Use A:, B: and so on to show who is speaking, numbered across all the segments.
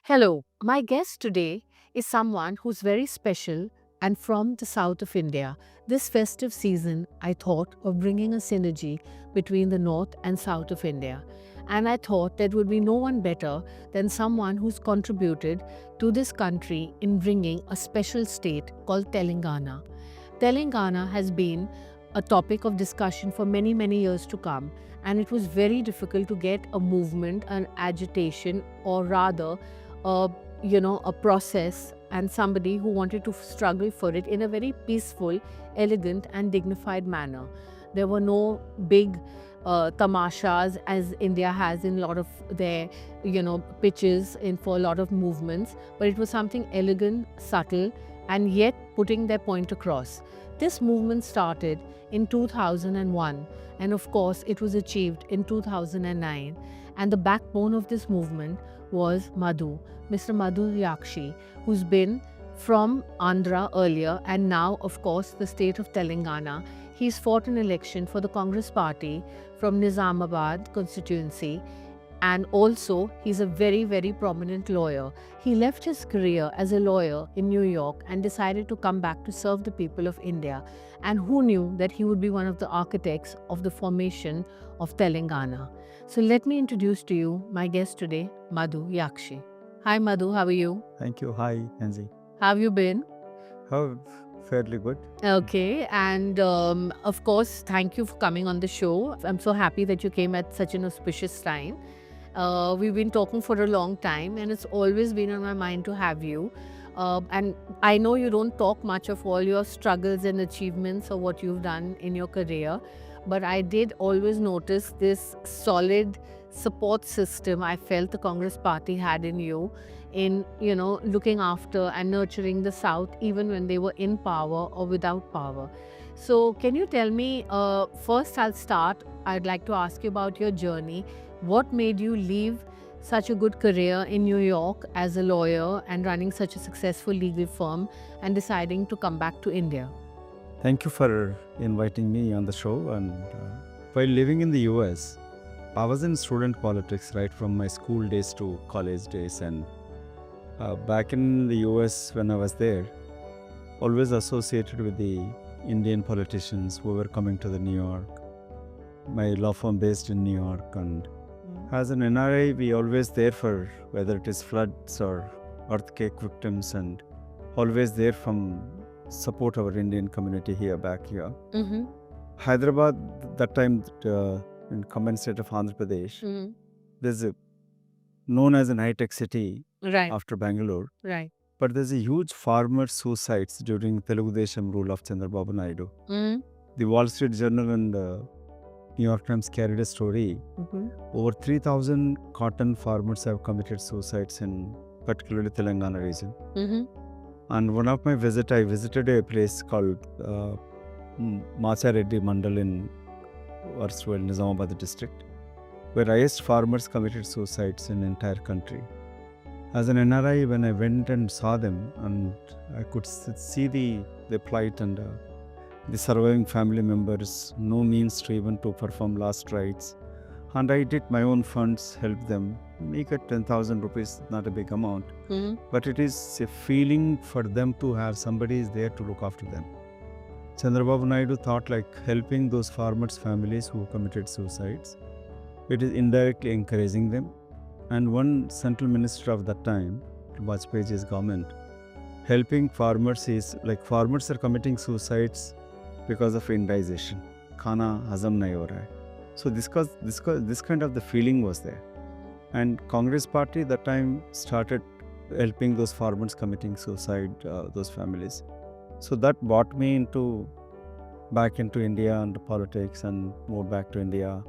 A: Hello, my guest today is someone who's very special and from the south of India. This festive season, I thought of bringing a synergy between the north and south of India. And I thought there would be no one better than someone who's contributed to this country in bringing a special state called Telangana. Telangana has been a topic of discussion for many, many years to come, and it was very difficult to get a movement, an agitation, or rather, a a process and somebody who wanted to struggle for it in a very peaceful, elegant, and dignified manner. There were no big tamashas as India has in a lot of their pitches in for a lot of movements, but it was something elegant, subtle, and yet putting their point across. This movement started in 2001, and of course, it was achieved in 2009. And the backbone of this movement was Mr. Madhu Yaskhi, who's been from Andhra earlier and now, of course, the state of Telangana. He's fought an election for the Congress party from Nizamabad constituency, and also he's a very, very prominent lawyer. He left his career as a lawyer in New York and decided to come back to serve the people of India. And who knew that he would be one of the architects of the formation of Telangana? So let me introduce to you my guest today, Madhu Yaskhi. Hi Madhu, how are you?
B: Thank you. Hi, Angie.
A: How have you been?
B: How fairly good.
A: Okay, and of course, thank you for coming on the show. I'm so happy that you came at such an auspicious time. We've been talking for a long time, and it's always been on my mind to have you. And I know you don't talk much of all your struggles and achievements or what you've done in your career, but I did always notice this solid support system I felt the Congress party had in you in looking after and nurturing the South even when they were in power or without power. So can you tell me, first I'd like to ask you about your journey. What made you leave such a good career in New York as a lawyer and running such a successful legal firm and deciding to come back to India?
B: Thank you for inviting me on the show. And while living in the US, I was in student politics right from my school days to college days. And back in the US, when I was there, always associated with the Indian politicians who were coming to the New York. My law firm based in New York, and as an NRI, we always there for whether it is floods or earthquake victims, and always there from support our Indian community here back here.
A: Mm-hmm.
B: Hyderabad, that time in common state of Andhra Pradesh,
A: Mm-hmm.
B: there's a known as an high-tech city
A: Right,
B: after Bangalore,
A: right.
B: but there's a huge farmer suicides during Telugu Desam rule of Chandrababu Naidu.
A: Mm-hmm.
B: The Wall Street Journal and New York Times carried a story.
A: Mm-hmm.
B: Over 3,000 cotton farmers have committed suicides in particularly Telangana region.
A: Mm-hmm.
B: And one of my visits, I visited a place called Machareddy Mandal in erstwhile Nizamabad district, where highest farmers committed suicides in the entire country. As an NRI, when I went and saw them, and I could see the plight and the surviving family members, no means to even to perform last rites. And I did my own funds, help them. Make it 10,000 rupees, not a big amount.
A: Mm-hmm.
B: But it is a feeling for them to have somebody is there to look after them. Chandrababu Naidu thought like helping those farmers' families who committed suicides. It is indirectly encouraging them. And one central minister of that time, Vajpayee's government, helping farmers is like farmers are committing suicides because of Indization. Khana hazam nahi ho raha hai. So this kind of the feeling was there. And Congress party that time started helping those farmers committing suicide, those families. So that brought me back into India and politics and moved back to India.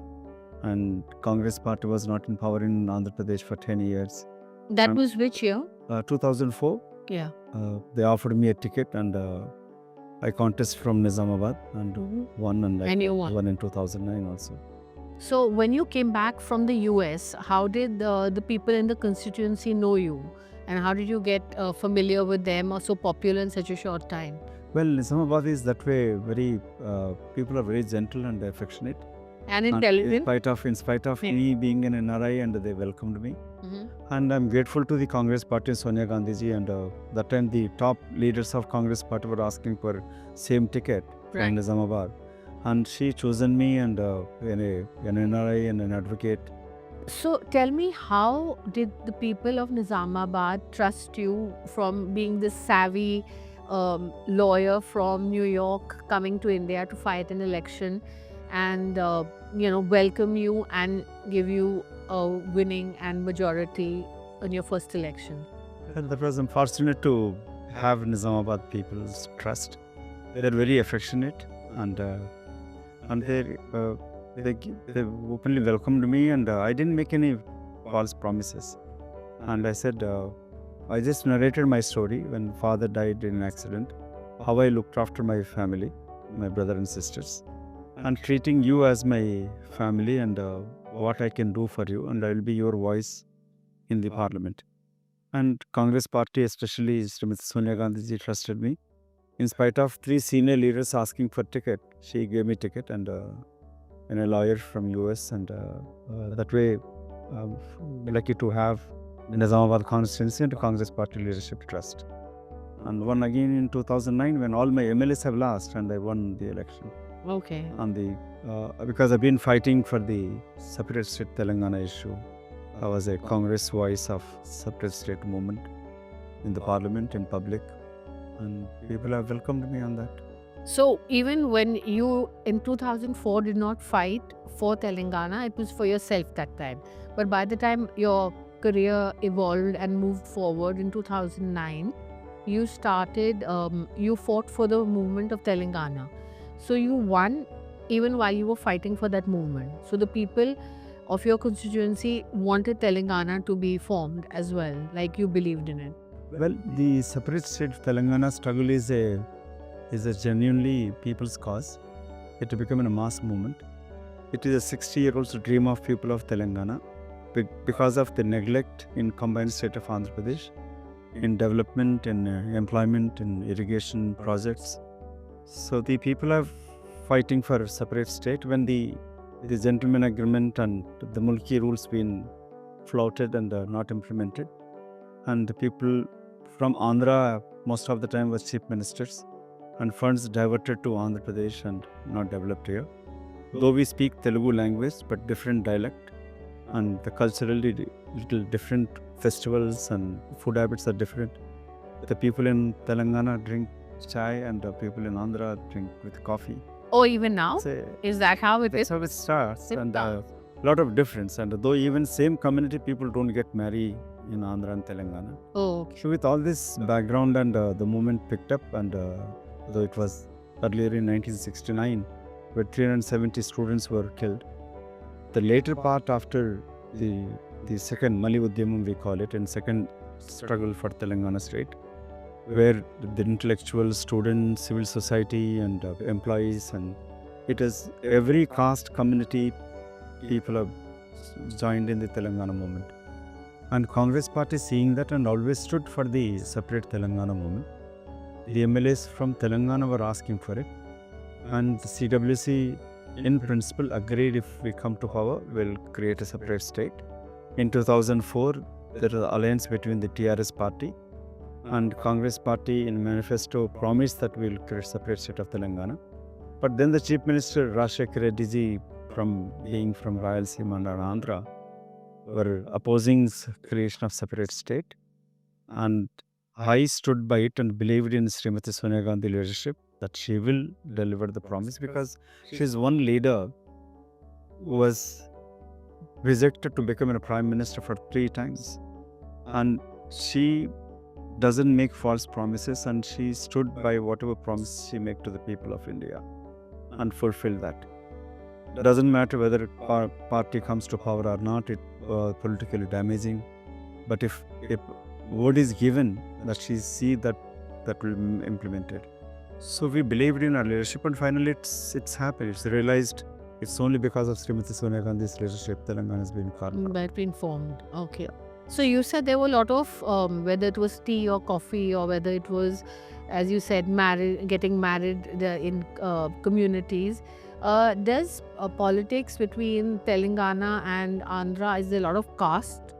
B: And Congress party was not in power in Andhra Pradesh for 10 years.
A: That was which year?
B: 2004.
A: Yeah.
B: They offered me a ticket, and I contested from Nizamabad and
A: Mm-hmm.
B: won, and
A: And you won.
B: won in 2009 also.
A: So when you came back from the US, how did the people in the constituency know you? And how did you get familiar with them or so popular in such a short time?
B: Well, Nizamabad is that way very, people are very gentle and affectionate.
A: And
B: And
A: intelligent.
B: in spite of me being an NRI, and they welcomed me.
A: Mhm.
B: And I'm grateful to the Congress party, Sonia Gandhi ji, and that time the top leaders of Congress party were asking for same ticket from
A: Right.
B: Nizamabad. And she chosen me, and an NRI and an advocate.
A: So tell me, how did the people of Nizamabad trust you from being this savvy lawyer from New York coming to India to fight an election and welcome you and give you a winning and majority in your first election?
B: And that was unfortunate to have Nizamabad people's trust. They're very affectionate, and they openly welcomed me, and I didn't make any false promises. And I said, I just narrated my story when father died in an accident, how I looked after my family, my brother and sisters, and treating you as my family, and what I can do for you, and I will be your voice in the parliament. And Congress party, especially Srimati Sonia Gandhi ji, trusted me. In spite of 3 senior leaders asking for ticket, she gave me ticket, and a lawyer from US, and that way, lucky to have the Nizamabad constituency and Congress party leadership trust. And won again in 2009 when all my MLAs have lost, and I won the election.
A: Okay.
B: On the because I've been fighting for the separate state Telangana issue. I was a Congress voice of separate state movement in the parliament, in public, and people have welcomed me on that.
A: So even when you in 2004 did not fight for Telangana, it was for yourself that time. But by the time your career evolved and moved forward in 2009, you started, you fought for the movement of Telangana. So you won even while you were fighting for that movement. So the people of your constituency wanted Telangana to be formed as well, like you believed in it.
B: Well, the separate state Telangana struggle is a genuinely people's cause. It became a mass movement. It is a 60-year-old dream of people of Telangana because of the neglect in combined state of Andhra Pradesh, in development, in employment, in irrigation projects. So the people are fighting for a separate state when the gentleman agreement and the Mulki rules been flouted and not implemented. And the people from Andhra most of the time was chief ministers, and funds diverted to Andhra Pradesh and not developed here. Though we speak Telugu language, but different dialect, and the culturally little different festivals and food habits are different. The people in Telangana drink chai, and the people in Andhra drink with coffee.
A: Oh, even now?
B: So
A: Is that how it
B: that's
A: is?
B: how it starts,
A: It
B: and
A: does.
B: lot of difference. And though even same community people don't get married in Andhra and Telangana.
A: Oh, okay.
B: So with all this background, and the movement picked up, and though it was earlier in 1969 where 370 students were killed, the later part after the second Mali Udyamam, we call it, and second struggle for Telangana state, where the intellectual students, civil society, and employees, and it is every caste community people have joined in the Telangana movement. And Congress party seeing that and always stood for the separate Telangana movement. The MLAs from Telangana were asking for it, and the CWC in principle agreed, if we come to power, we'll create a separate state. In 2004, there was an alliance between the TRS party and Congress party in manifesto promised that we'll create a separate state of Telangana. But then the Chief Minister Rajshekar Reddy ji, from being from Rayalaseema and Andhra, were opposing creation of separate state, and I stood by it and believed in Srimati Sonia Gandhi leadership that she will deliver the promise, because she is one leader who was rejected to become a prime minister for 3 times, and she doesn't make false promises, and she stood by whatever promise she made to the people of India and fulfilled that. It doesn't matter whether party comes to power or not, it politically damaging, but if word is given that she see that will be implemented. So we believed in our leadership, and finally it's happened. It's realized it's only because of Srimati Sonia Gandhi's leadership Telangana has been carved out.
A: Been formed. Okay. So you said there were a lot of whether it was tea or coffee, or whether it was, as you said, getting married in communities. Does politics between Telangana and Andhra, is there a lot of caste,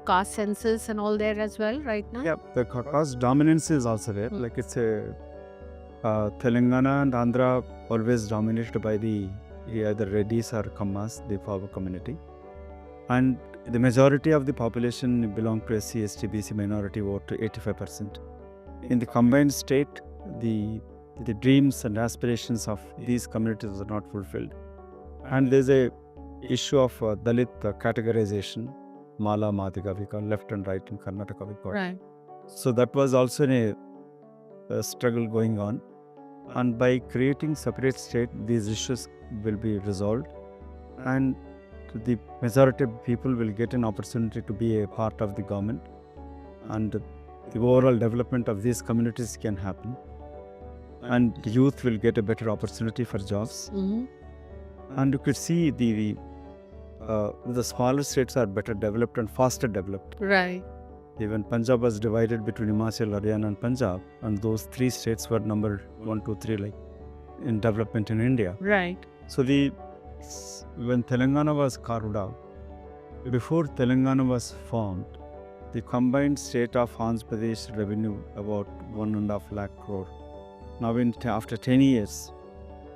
A: caste census and all there as well right now?
B: Yeah, the caste dominance is also there.
A: Mm.
B: Like it's a Telangana and Andhra always dominated by the either Reddis or Kammas, the Pava community. And the majority of the population belong to SC, ST, BC minority vote to 85%. In the combined state, the dreams and aspirations of these communities are not fulfilled. And there's a issue of Dalit categorization, Mala, Madiga, we call left and right in Karnataka, we call.
A: Right.
B: So that was also a struggle going on. And by creating separate state, these issues will be resolved. And the majority of people will get an opportunity to be a part of the government. And the overall development of these communities can happen. And youth will get a better opportunity for jobs.
A: Mm-hmm.
B: And you could see the smaller states are better developed and faster developed.
A: Right.
B: Even Punjab was divided between Himachal, Haryana and Punjab, and those three states were number 1, 2, 3 like in development in India.
A: Right.
B: So when Telangana was carved out, before Telangana was formed, the combined state of Andhra Pradesh revenue about 1.5 lakh crore. Now after 10 years,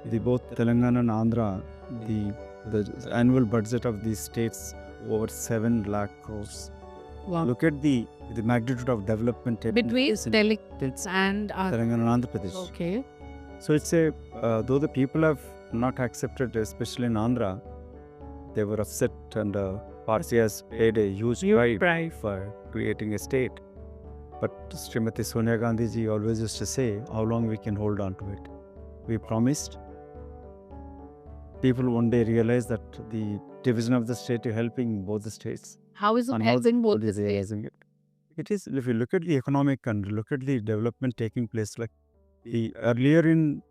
B: both Telangana and Andhra, the annual budget of these states over 7 lakh crores.
A: Wow.
B: Look at the magnitude of development
A: Between Telangana and
B: Telangana and Andhra Pradesh.
A: Okay.
B: So it's though the people have not accepted, especially in Andhra, they were upset, and party has paid a huge price for creating a state. But Srimati Sonia Gandhi ji always used to say, how long we can hold on to it. We promised. People one day realize that the division of the state is helping both the states.
A: How is it
B: And
A: helping both
B: how
A: the
B: is
A: states?
B: realizing it? It is, if you look at the economic and look at the development taking place, like the earlier in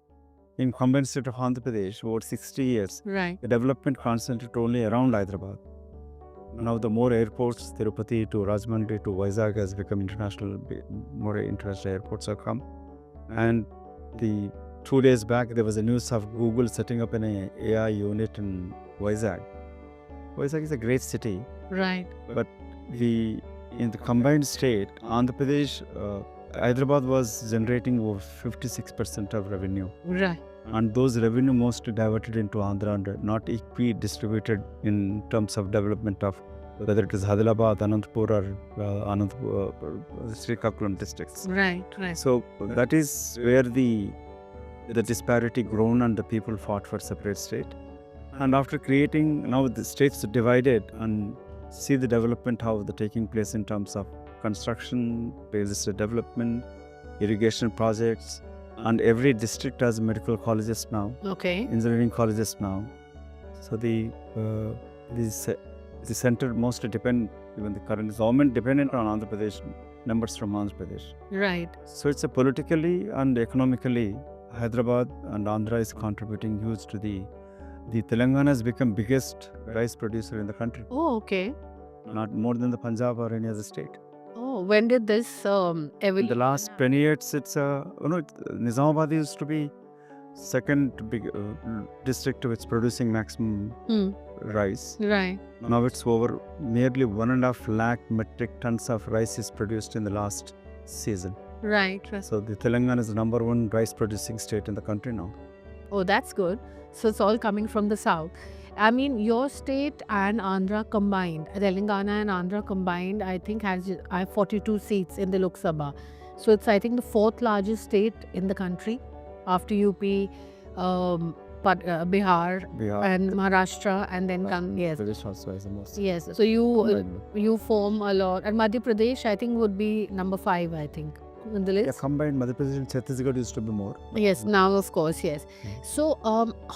B: combined state of Andhra Pradesh, over 60 years,
A: Right.
B: the development concentrated only around Hyderabad. Now the more airports, Tirupati to Rajahmundry to Vizag has become international, more international airports have come. And 2 days back, there was a news of Google setting up an AI unit in Vizag. Vizag is a great city.
A: Right.
B: But in the combined state, Andhra Pradesh, Hyderabad was generating over 56% of revenue.
A: Right.
B: And those revenue mostly diverted into Andhra and not equally distributed in terms of development of whether it is Hyderabad, Anantapur or Srikakulam districts.
A: Right. Right.
B: So that is where the disparity grown and the people fought for separate state. And after creating, now the states are divided, and see the development, how the taking place in terms of construction, real estate development, irrigation projects, and every district has medical colleges now,
A: Okay.
B: engineering colleges now. So the center mostly depend, even the current government dependent on Andhra Pradesh, numbers from Andhra Pradesh.
A: Right.
B: So it's a politically and economically, Hyderabad and Andhra is contributing huge to the Telangana has become biggest rice producer in the country,
A: Oh, okay.
B: not more than the Punjab or any other state.
A: Oh, when did this
B: In
A: evolution
B: the last 10 years, it's Nizamabad used to be second big district which producing maximum
A: Hmm.
B: rice.
A: Right.
B: Now it's over nearly 1.5 lakh metric tons of rice is produced in the last season.
A: Right. Right.
B: So the Telangana is the number 1 rice producing state in the country now.
A: Oh, that's good. So it's all coming from the south. I mean, your state and Andhra combined, Telangana and Andhra combined, I think has 42 seats in the Lok Sabha. So it's, I think, the 4th largest state in the country after UP, Bihar, and Maharashtra, and then yes.
B: Pradesh also is the most.
A: Yes. So you form a lot, and Madhya Pradesh, I think, would be number 5, I think, in the list.
B: Yeah, combined Madhya Pradesh and Chhattisgarh used to be more.
A: Yes, now of course, yes. So,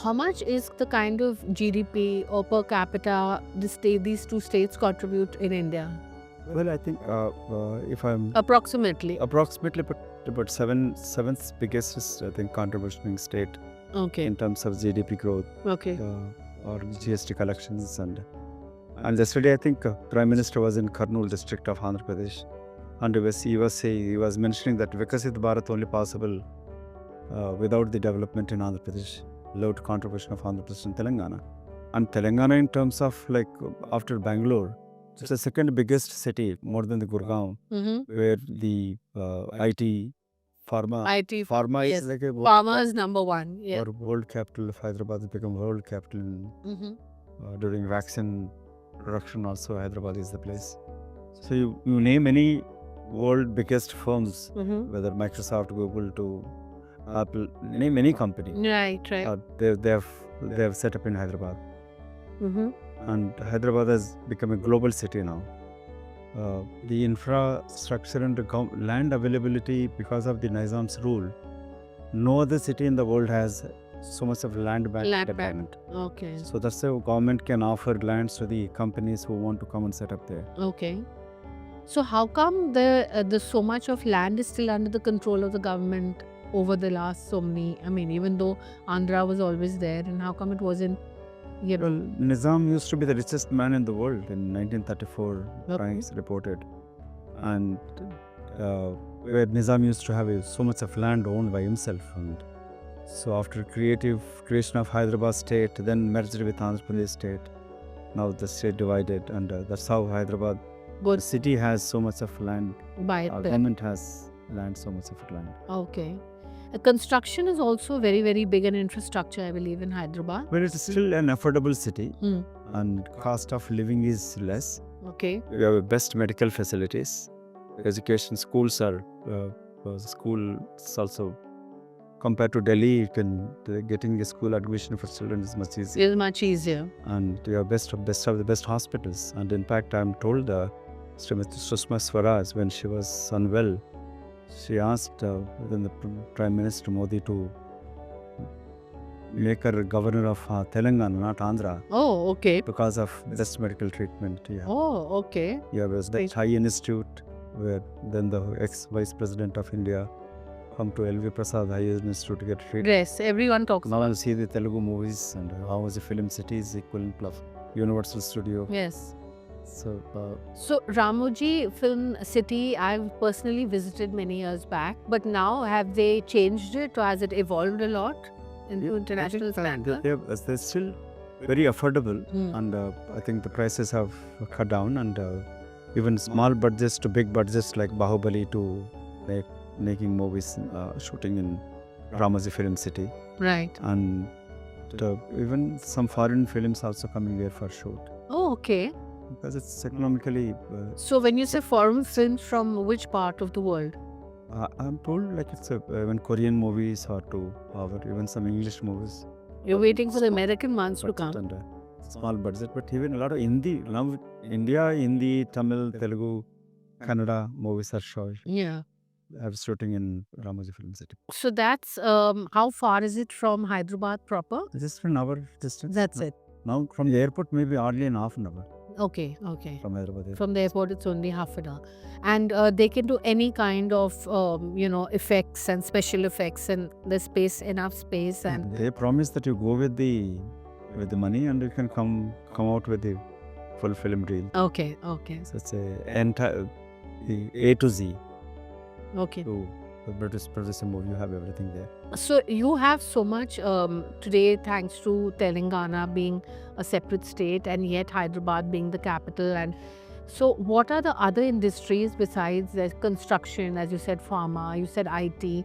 A: how much is the kind of GDP or per capita these two states contribute in India?
B: Well, I think if I'm
A: Approximately.
B: about seventh biggest is, I think, contributing state
A: Okay.
B: in terms of GDP growth
A: Okay.
B: or GST collections. And yesterday, I think Prime Minister was in Kurnool district of Andhra Pradesh, and he was mentioning that Vikasit Bharat only possible without the development in Andhra Pradesh, without contribution of Andhra Pradesh and Telangana. And Telangana, in terms of like after Bangalore, it's the second biggest city, more than the Gurgaon, where the IT, pharma
A: yes.
B: is like a
A: Pharma is number one. Yeah.
B: or world capital of Hyderabad has become world capital during vaccine production. Also, Hyderabad is the place. So you name any world biggest firms, whether Microsoft, Google to Apple, name any company.
A: Right.
B: They have set up in Hyderabad, and Hyderabad has become a global city now. The infrastructure and the land availability because of the Nizam's rule, no other city in the world has so much of land bank deployment.
A: Okay.
B: So that's how government can offer lands to the companies who want to come and set up there.
A: Okay. So how come the so much of land is still under the control of the government over the last so many? I mean, even though Andhra was always there, and how come it wasn't?
B: Well, Nizam used to be the richest man in the world in 1934, Times reported. And where Nizam used to have so much of land owned by himself. And so after creation of Hyderabad state, then merged with Andhra Pradesh state, now the state divided, and that's how Hyderabad, the city has so much of land. Our government has so much of land.
A: Okay. Construction is also very, very big in infrastructure, I believe, in Hyderabad.
B: But it's still an affordable city, and cost of living is less.
A: Okay.
B: We have best medical facilities. Education schools are schools also, compared to Delhi, getting a school admission for children is much easier.
A: It's much easier.
B: And we have best of the best hospitals. And in fact, I'm told Sushma Swaraj, when she was unwell, she asked the Prime Minister Modi to make her governor of Telangana, not Andhra.
A: Oh, okay.
B: Because of best medical treatment. Yeah.
A: Oh, okay.
B: Yeah, was the Thai Institute, where then the ex-Vice President of India come to L.V. Prasad High Institute to get treated.
A: Yes, everyone talks
B: now I see the Telugu movies and how was the film city is equivalent of Universal Studio.
A: Yes.
B: So
A: Ramoji Film City, I've personally visited many years back, but now have they changed it or has it evolved a lot into international standards?
B: They're still very affordable, and I think the prices have cut down, and even small budgets to big budgets like Bahubali to making movies, shooting in Ramoji Film City.
A: Right.
B: And even some foreign films also coming there for shoot.
A: Oh, okay.
B: Because it's economically...
A: so when you say foreign films, from which part of the world?
B: I'm told like it's even Korean movies or even some English movies.
A: You're waiting for the American ones to come.
B: And, small budget, but even a lot of Hindi. Now India, Hindi, Tamil, Telugu, Kannada movies are showing.
A: Yeah.
B: I was shooting in Ramoji Film City.
A: So that's, how far is it from Hyderabad proper?
B: Just an hour distance.
A: That's it.
B: Now from the airport maybe hardly an half an hour.
A: Okay.
B: From Hyderabad.
A: From the airport it's only half an hour. And they can do any kind of, effects and special effects, and there's enough space. And
B: they promise that you go with the money and you can come out with the full film reel.
A: Okay.
B: So it's the A to Z.
A: Okay.
B: To produce a movie, you have everything there.
A: So you have so much today, thanks to Telangana being a separate state and yet Hyderabad being the capital. And so what are the other industries besides the construction, as you said, pharma, you said IT,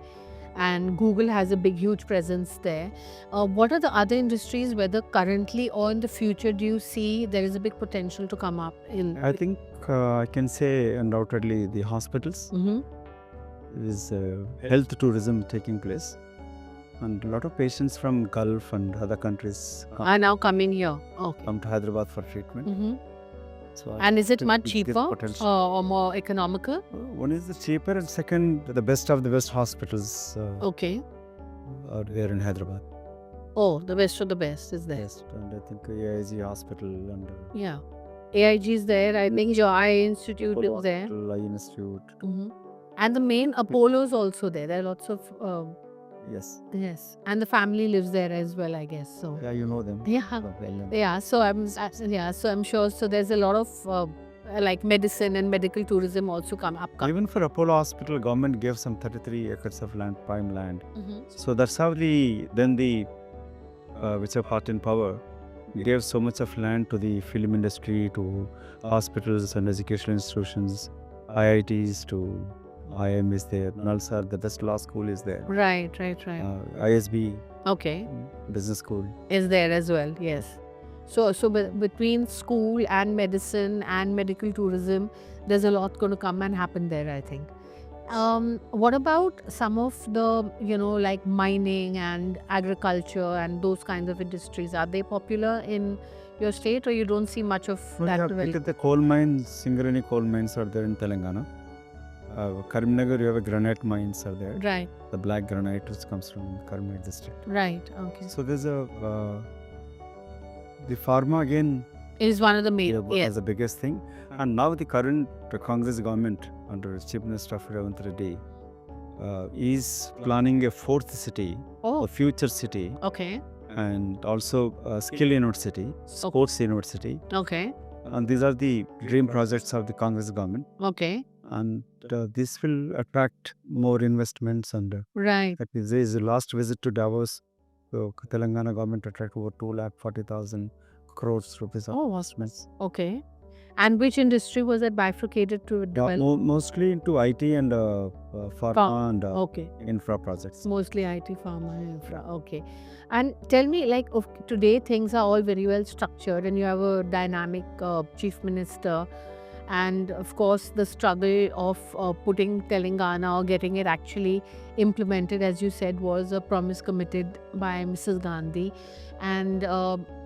A: and Google has a huge presence there. What are the other industries, whether currently or in the future, do you see there is a big potential to come up in?
B: I think I can say undoubtedly the hospitals. Is health tourism taking place, and a lot of patients from Gulf and other countries
A: are now coming here. Okay.
B: Come to Hyderabad for treatment. So
A: and is it much cheaper or more economical?
B: One is the cheaper, and second, the best of the best hospitals
A: okay.
B: are there in Hyderabad.
A: Oh, the best of the best is there.
B: Yes, and I think AIG hospital and
A: yeah, AIG is there. I think your Eye Institute is there.
B: Eye Institute.
A: And the main Apollo is also there. There are lots of... Yes. And the family lives there as well, I guess. So
B: yeah, you know them.
A: Yeah. So I'm sure. So there's a lot of like medicine and medical tourism also come up.
B: Even for Apollo Hospital, government gave some 33 acres of land, prime land.
A: Mhm.
B: So that's how the whichever party in power gave so much of land to the film industry, to hospitals and educational institutions, IITs, to IIM is there, Nalsar, the best law school is there,
A: Right.
B: ISB,
A: Okay.
B: business school.
A: Is there as well, yes. So between school and medicine and medical tourism, there's a lot going to come and happen there, I think. What about some of the, like mining and agriculture and those kinds of industries? Are they popular in your state, or you don't see much of
B: Oh,
A: that
B: yeah,
A: development?
B: because the coal mines, Singareni coal mines are there in Telangana. Karimnagar, you have a granite mines are there.
A: Right,
B: The black granite which comes from Karimnagar district.
A: right, okay.
B: So there's the pharma again
A: It is one of the main,
B: as the biggest thing. And now the current Congress government under Chief Minister Ravant Reddy is planning a fourth city,
A: Oh,
B: a future city,
A: okay,
B: and also a skill university, sports university.
A: okay,
B: And these are the dream projects of the Congress government.
A: okay,
B: And this will attract more investments. And
A: right.
B: that is the last visit to Davos. So Telangana government attract over 240,000 crores rupees of
A: Oh,
B: investments.
A: okay. And which industry was it bifurcated to develop?
B: Mostly into IT and pharma and
A: Okay.
B: infra projects.
A: Mostly IT, pharma, and infra. Okay. And tell me, like, today things are all very well structured, and you have a dynamic chief minister, and of course, the struggle of putting Telangana or getting it actually implemented, as you said, was a promise committed by Mrs. Gandhi. And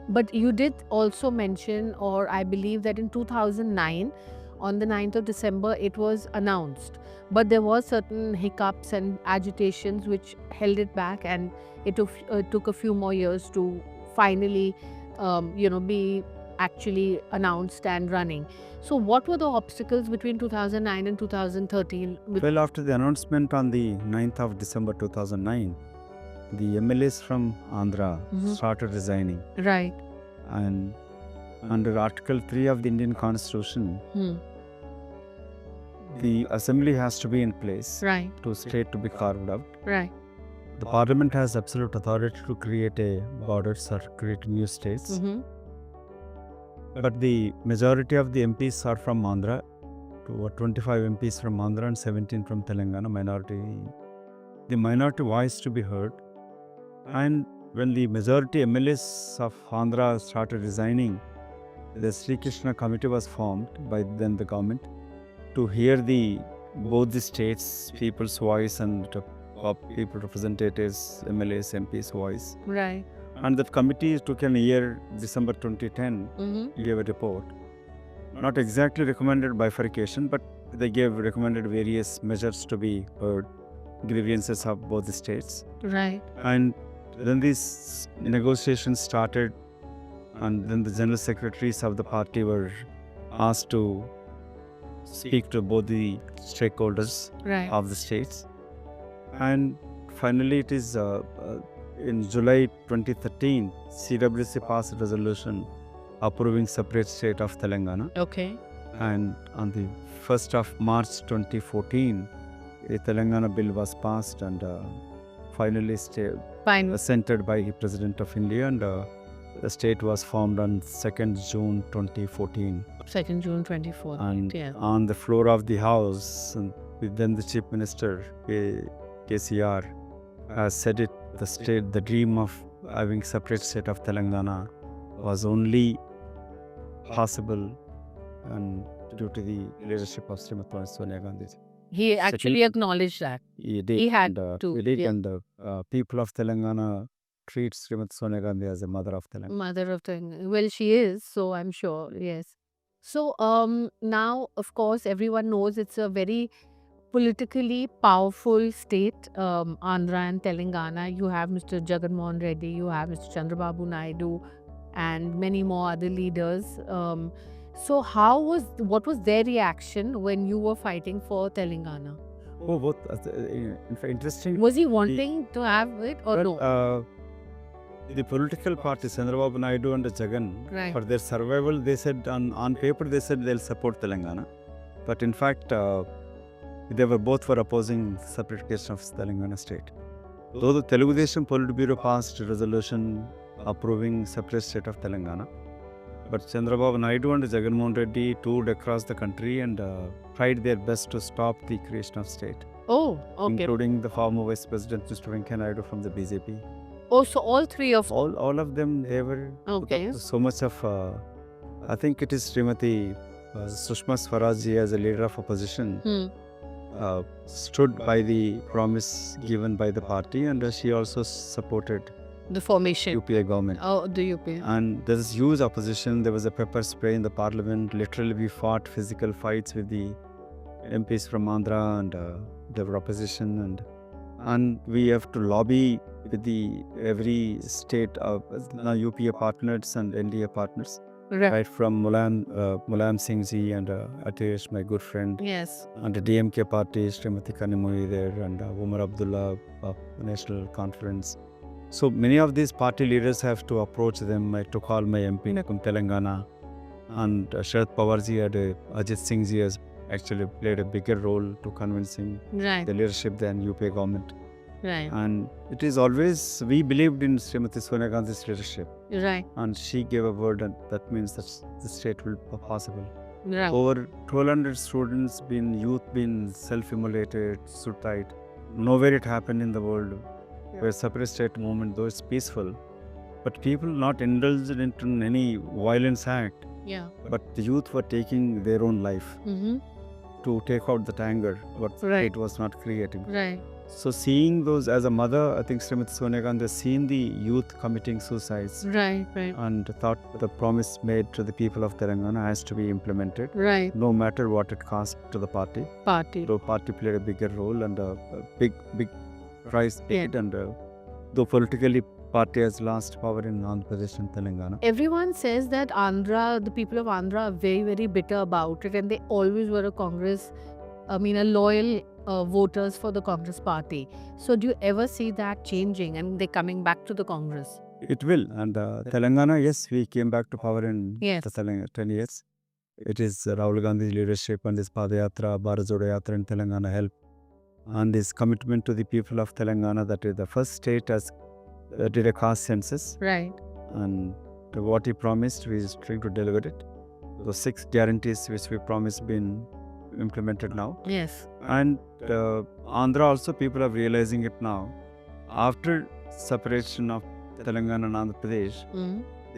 A: but you did also mention, or I believe that in 2009, on the 9th of December, it was announced. But there were certain hiccups and agitations which held it back, and it took a few more years to finally, be actually announced and running. So what were the obstacles between 2009 and 2013?
B: Well, after the announcement on the 9th of December 2009, the MLAs from Andhra started resigning.
A: Right.
B: And under Article 3 of the Indian Constitution, the assembly has to be in place
A: Right.
B: to state to be carved out.
A: Right.
B: The parliament has absolute authority to create a borders or create new states. But the majority of the MPs are from Andhra, to 25 MPs from Andhra and 17 from Telangana, minority. The minority voice to be heard. And when the majority MLAs of Andhra started resigning, the Sri Krishna committee was formed by then the government to hear both the states, people's voice and people representatives, MLAs, MPs' voice.
A: Right.
B: And that committee took an year, December 2010, gave a report. Not exactly recommended bifurcation, but they recommended various measures to be heard, grievances of both the states.
A: Right.
B: And then these negotiations started, and then the general secretaries of the party were asked to speak to both the stakeholders
A: Right.
B: of the states. And finally, it is in July 2013, CWC passed a resolution approving separate state of Telangana.
A: Okay.
B: And on the 1st of March 2014, a Telangana bill was passed and finally
A: Fine.
B: assented by the President of India, and the state was formed on 2nd June 2014.
A: 2nd June 2014.
B: And
A: Yeah.
B: on the floor of the House, and then the Chief Minister, KCR, has said it, the dream of having separate state of Telangana was only possible and due to the leadership of Srimati Sonia Gandhi.
A: He actually acknowledged that.
B: He did.
A: He had
B: and,
A: to,
B: he did,
A: yeah.
B: and the people of Telangana treat Srimati Sonia Gandhi as a mother of Telangana.
A: Mother of the, well, she is, so I'm sure, yes. So now, of course, everyone knows it's a very politically powerful state, Andhra and Telangana. You have Mr. Jagan Mohan Reddy, you have Mr. Chandrababu Naidu, and many more other leaders. So what was their reaction when you were fighting for Telangana?
B: Oh, both. In fact, interesting.
A: Was he wanting to have it or no?
B: The political party, Chandrababu Naidu and Jagan,
A: Right.
B: for their survival, they said on paper, they said they'll support Telangana. But in fact, they were both for opposing separation of Telangana state. Though the Telugu Desam Politburo passed a resolution approving separate state of Telangana, but Chandrababu Naidu and Jagan Mohan Reddy toured across the country and tried their best to stop the creation of state,
A: Oh, okay.
B: including the former Vice President Mr. Venkaiah Naidu from the BJP.
A: Oh, so all three of
B: All of them, they were
A: okay.
B: so much of, I think it is Srimati Sushma Swaraj as a leader of opposition, stood by the promise given by the party, and she also supported
A: The formation.
B: UPA government.
A: Oh, the UP.
B: And there is huge opposition. There was a pepper spray in the parliament. Literally, we fought physical fights with the MPs from Andhra, and there were opposition, and we have to lobby with the every state of UPA partners and NDA partners, right from Mulayam Singh ji and Atish, my good friend,
A: Yes.
B: and the DMK party, Srimati Kanimoi there, and Umar Abdullah, National Conference. So many of these party leaders have to approach them. I took all my MP from Telangana, and Sharad Pawarji and Ajit Singh ji has actually played a bigger role to convincing
A: Right.
B: the leadership than UPA government.
A: Right.
B: And it is always, we believed in Srimati Sonia Gandhi's leadership,
A: Right.
B: and she gave a word, and that means that the state will be possible.
A: Right.
B: Over 1,200 students, youth been self-immolated, suicide. Nowhere it happened in the world where separate state movement, though it's peaceful, but people not indulged into any violence act,
A: Yeah.
B: but the youth were taking their own life to take out that anger, what
A: Right.
B: it was not creating.
A: Right.
B: So seeing those as a mother, I think Srimati Sonia Gandhi has seen the youth committing suicides
A: Right. Right.
B: and thought the promise made to the people of Telangana has to be implemented,
A: Right.
B: no matter what it cost to the party.
A: Party.
B: The party played a bigger role and a big price paid, and though politically party has lost power in Andhra Pradesh and Telangana.
A: Everyone says that the people of Andhra are very, very bitter about it, and they always were a loyal voters for the Congress party. So do you ever see that changing and they coming back to the Congress?
B: It will. And Telangana, yes, we came back to power in
A: Yes.
B: the Telangana 10 years. It is Rahul Gandhi's leadership and his Padayatra, Bharat Jodo Yatra in Telangana help, and his commitment to the people of Telangana that is the first state as did a caste census,
A: Right.
B: and what he promised, we is trying to deliver it. Those 6 guarantees which we promised been implemented now.
A: Yes.
B: And Andhra also, people are realizing it now. After separation of Telangana and Andhra Pradesh,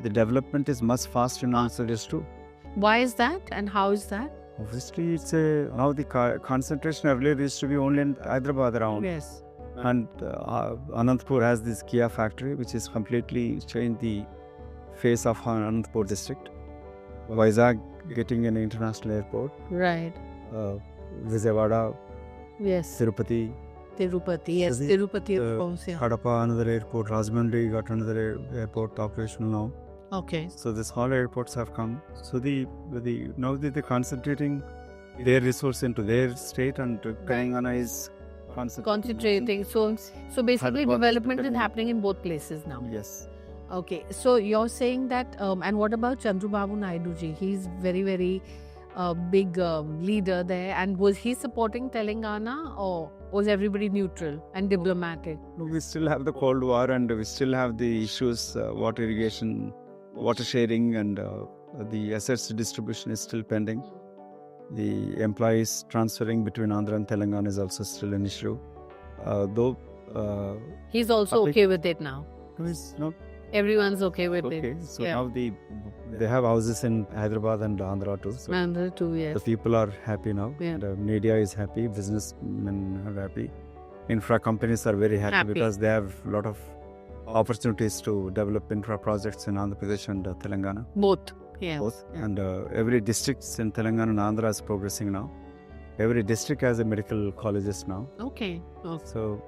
B: the development is much faster in Andhra Pradesh too.
A: Why is that and how is that?
B: Obviously, it's now the concentration earlier used to be only in Hyderabad around.
A: Yes.
B: And Anantapur has this Kia factory, which has completely changed the face of Anantapur district. Vizag getting an international airport.
A: Right.
B: Vijayawada,
A: Yes.
B: Tirupati,
A: Tirupati. Yes.
B: The-
A: Tirupati, of course. Yeah.
B: Kadapa, another airport. Rajahmundry got another airport operational now.
A: Okay.
B: So the small airports have come. So now they're concentrating their resource into their state, and Telangana is
A: Concentrating. So basically,
B: Hyderabad.
A: development is happening in both places now.
B: Yes.
A: Okay. So you're saying that, and what about Chandrababu Naidu ji? He's very, very big leader there. And was he supporting Telangana, or was everybody neutral and diplomatic?
B: We still have the Cold War, and we still have the issues, water irrigation, water sharing, and the assets distribution is still pending. The employees transferring between Andhra and Telangana is also still an issue. Though
A: He's also
B: public-
A: okay with it now.
B: it's not
A: Everyone's okay with
B: okay.
A: it.
B: So
A: Yeah.
B: now they have houses in Hyderabad and Andhra too. So
A: Andhra too,
B: the
A: yes.
B: people are happy now.
A: Yeah.
B: The media is happy. Businessmen are happy. Infra companies are very happy
A: Happy.
B: because they have a lot of opportunities to develop infra projects in Andhra Pradesh and Telangana.
A: Both. Yeah.
B: Both. And every district in Telangana and Andhra is progressing now. Every district has a medical colleges now.
A: Okay.
B: So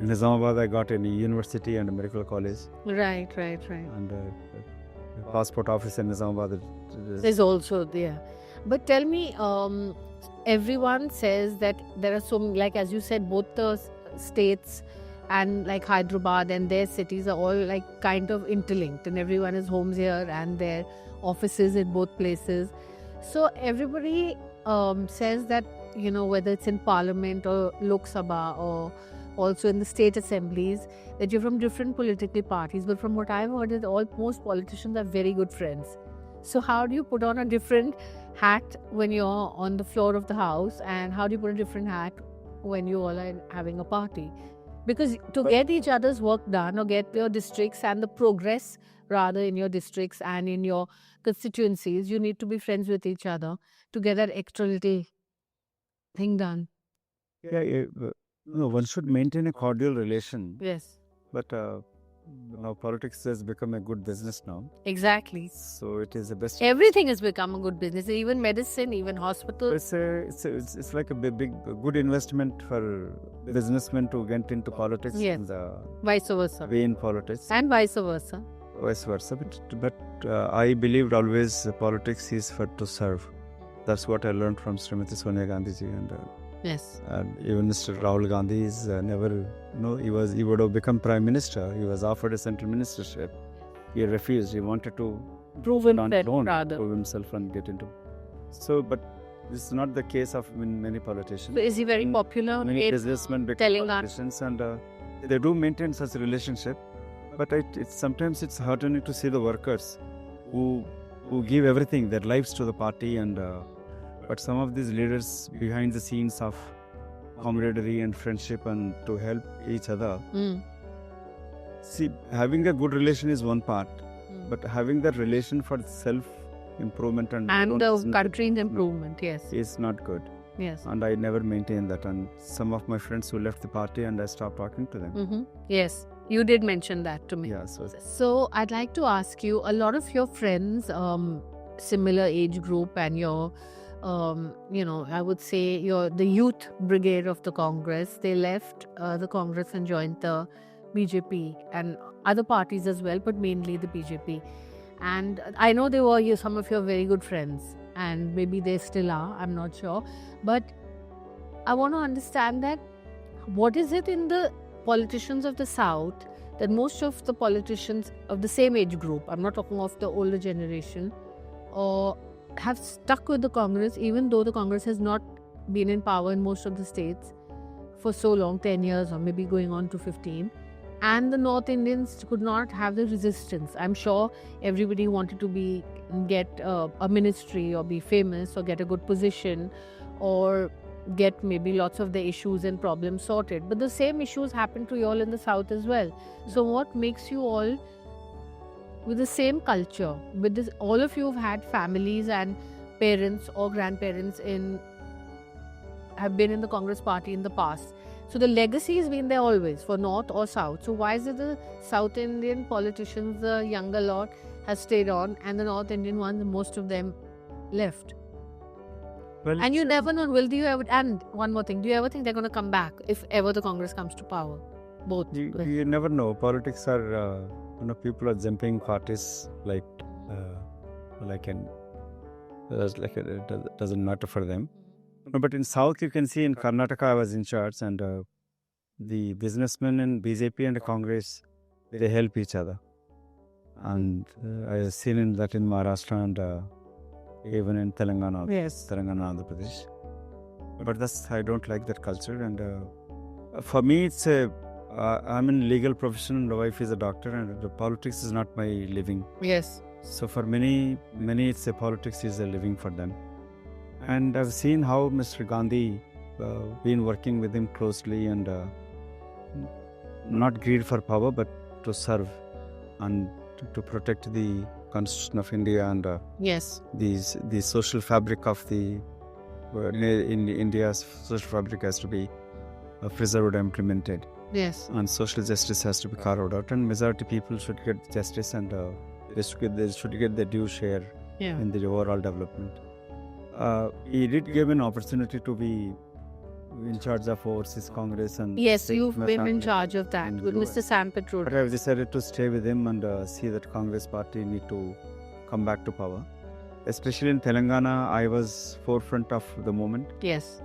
B: in Nizamabad, I got a university and a medical college,
A: Right.
B: and the passport office in Nizamabad.
A: There's also there. But tell me, everyone says that there are so, like as you said, both the states and like Hyderabad and their cities are all like kind of interlinked, and everyone has homes here and their offices in both places. So everybody says that, whether it's in Parliament or Lok Sabha or also in the state assemblies, that you're from different political parties. But from what I've heard, is most politicians are very good friends. So how do you put on a different hat when you're on the floor of the house, and how do you put a different hat when you all are having a party? Because to get each other's work done, or get your districts and the progress rather in your districts and in your constituencies, you need to be friends with each other to get that extra little thing done.
B: No, one should maintain a cordial relation.
A: Yes.
B: But now politics has become a good business now.
A: Exactly.
B: So it is the best.
A: Everything has become a good business, even medicine, even hospitals.
B: It's like a good investment for businessmen to get into politics.
A: Yes.
B: And
A: Vice versa.
B: be in politics.
A: And vice versa.
B: Vice versa. But I believed always politics is to serve. That's what I learned from Srimati Sonia Gandhi ji, and
A: yes.
B: Even Mr. Rahul Gandhi is never, he would have become Prime Minister. He was offered a central ministership. He refused. He wanted to
A: prove
B: himself and get into. So, but this is not the case of many politicians.
A: So is he very popular?
B: Many businessmen become
A: Telangana
B: politicians, and they do maintain such a relationship. But sometimes it's heartening to see the workers who give everything, their lives to the party, and but some of these leaders behind the scenes of camaraderie and friendship and to help each other. See, having a good relation is one part, but having that relation for self-improvement and
A: the country's improvement, yes,
B: is not good.
A: Yes.
B: And I never maintained that. And some of my friends who left the party, and I stopped talking to them.
A: Yes, you did mention that to me.
B: Yeah.
A: So I'd like to ask you, a lot of your friends, similar age group, and your I would say the youth brigade of the Congress, they left the Congress and joined the BJP and other parties as well, but mainly the BJP. And I know they were some of your very good friends, and maybe they still are, I'm not sure. But I want to understand that what is it in the politicians of the South that most of the politicians of the same age group, I'm not talking of the older generation, or have stuck with the Congress, even though the Congress has not been in power in most of the states for so long, 10 years or maybe going on to 15. And the North Indians could not have the resistance. I'm sure everybody wanted to get a ministry or be famous or get a good position or get maybe lots of the issues and problems sorted. But the same issues happen to you all in the South as well. So what makes you all with the same culture, with this, all of you have had families and parents or grandparents have been in the Congress party in the past. So the legacy has been there always for North or South. So why is it the South Indian politicians, the younger lot, has stayed on, and the North Indian ones, most of them left?
B: Well,
A: and you never know, and one more thing, do you ever think they're going to come back if ever the Congress comes to power? Both.
B: You never know. Politics are, people are jumping parties it doesn't matter for them. But in South, you can see in Karnataka, I was in charge, and the businessmen in BJP and Congress, they help each other. And I have seen that in Maharashtra and even in Telangana,
A: yes.
B: Telangana, Andhra Pradesh. But I don't like that culture. And for me, it's I'm in legal profession. My wife is a doctor, and the politics is not my living.
A: Yes.
B: So for many, it's politics is a living for them. And I've seen how Mr. Gandhi been working with him closely, and not greed for power, but to serve and to protect the Constitution of India and
A: yes,
B: the social fabric of in India's social fabric has to be preserved and implemented.
A: Yes.
B: And social justice has to be carved out, and majority people should get justice, and they should get their due share in the overall development. He did give an opportunity to be in charge of Overseas Congress, and
A: yes, you've been in charge of that with Mr. Sam Petrol.
B: But I've decided to stay with him and see that Congress party need to come back to power. Especially in Telangana, I was forefront of the movement.
A: Yes.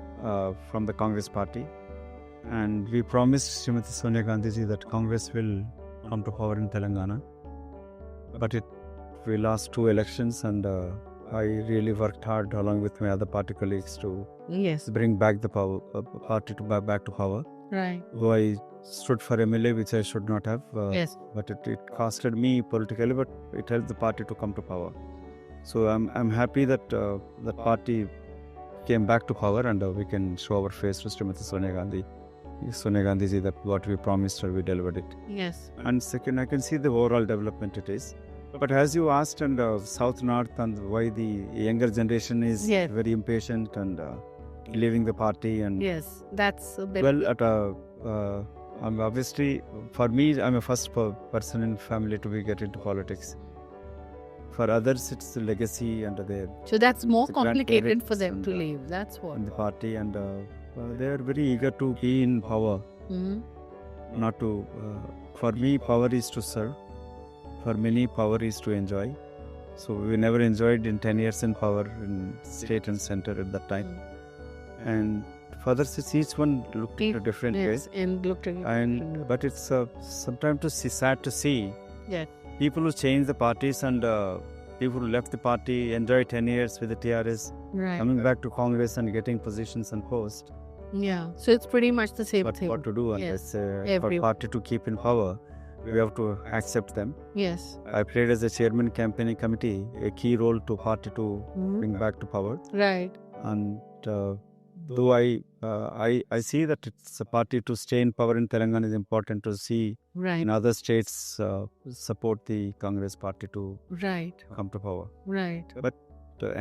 B: From the Congress party, And we promised Srimati Sonia Gandhi ji that Congress will come to power in Telangana. But we lost 2 elections, and I really worked hard along with my other party colleagues to
A: Yes.
B: bring back the party back to power.
A: Right.
B: Though I stood for MLA, which I should not have.
A: Yes.
B: But it costed me politically, but it helped the party to come to power. So I'm happy that that party came back to power, and we can show our face to Srimati Sonia Gandhi. Sonia Gandhi ji, that what we promised her, we delivered it.
A: Yes.
B: And second, I can see the overall development it is. But as you asked, and South North, and why the younger generation is
A: Yes.
B: very impatient and leaving the party, and
A: Yes. That's a bit.
B: well, I'm obviously, for me, I'm a first person in family to get into politics. For others, it's the legacy and their
A: So that's more
B: the
A: complicated for
B: grandparents
A: them
B: and,
A: to leave. That's what.
B: in the party, and they are very eager to be in power.
A: Mhm.
B: Not to. For me, power is to serve. For many, power is to enjoy. So we never enjoyed in 10 years in power in state and center at that time. And for others, it's each one looked in a different
A: Yes.
B: way.
A: And looked at
B: And but it's sometimes sad to see
A: Yes.
B: people who changed the parties, and people who left the party, enjoyed 10 years with the TRS,
A: Right.
B: coming back to Congress and getting positions and posts.
A: Yeah. So it's pretty much the same
B: But
A: thing.
B: what to do? And
A: Yes.
B: for
A: Everyone.
B: party to keep in power, we have to accept them.
A: Yes.
B: I played as a chairman campaigning committee a key role to party to
A: Mhm.
B: bring back to power.
A: Right.
B: And though I see that it's a party to stay in power in Telangana is important to see
A: Right.
B: in other states support the Congress party to
A: Right.
B: come to power.
A: Right.
B: But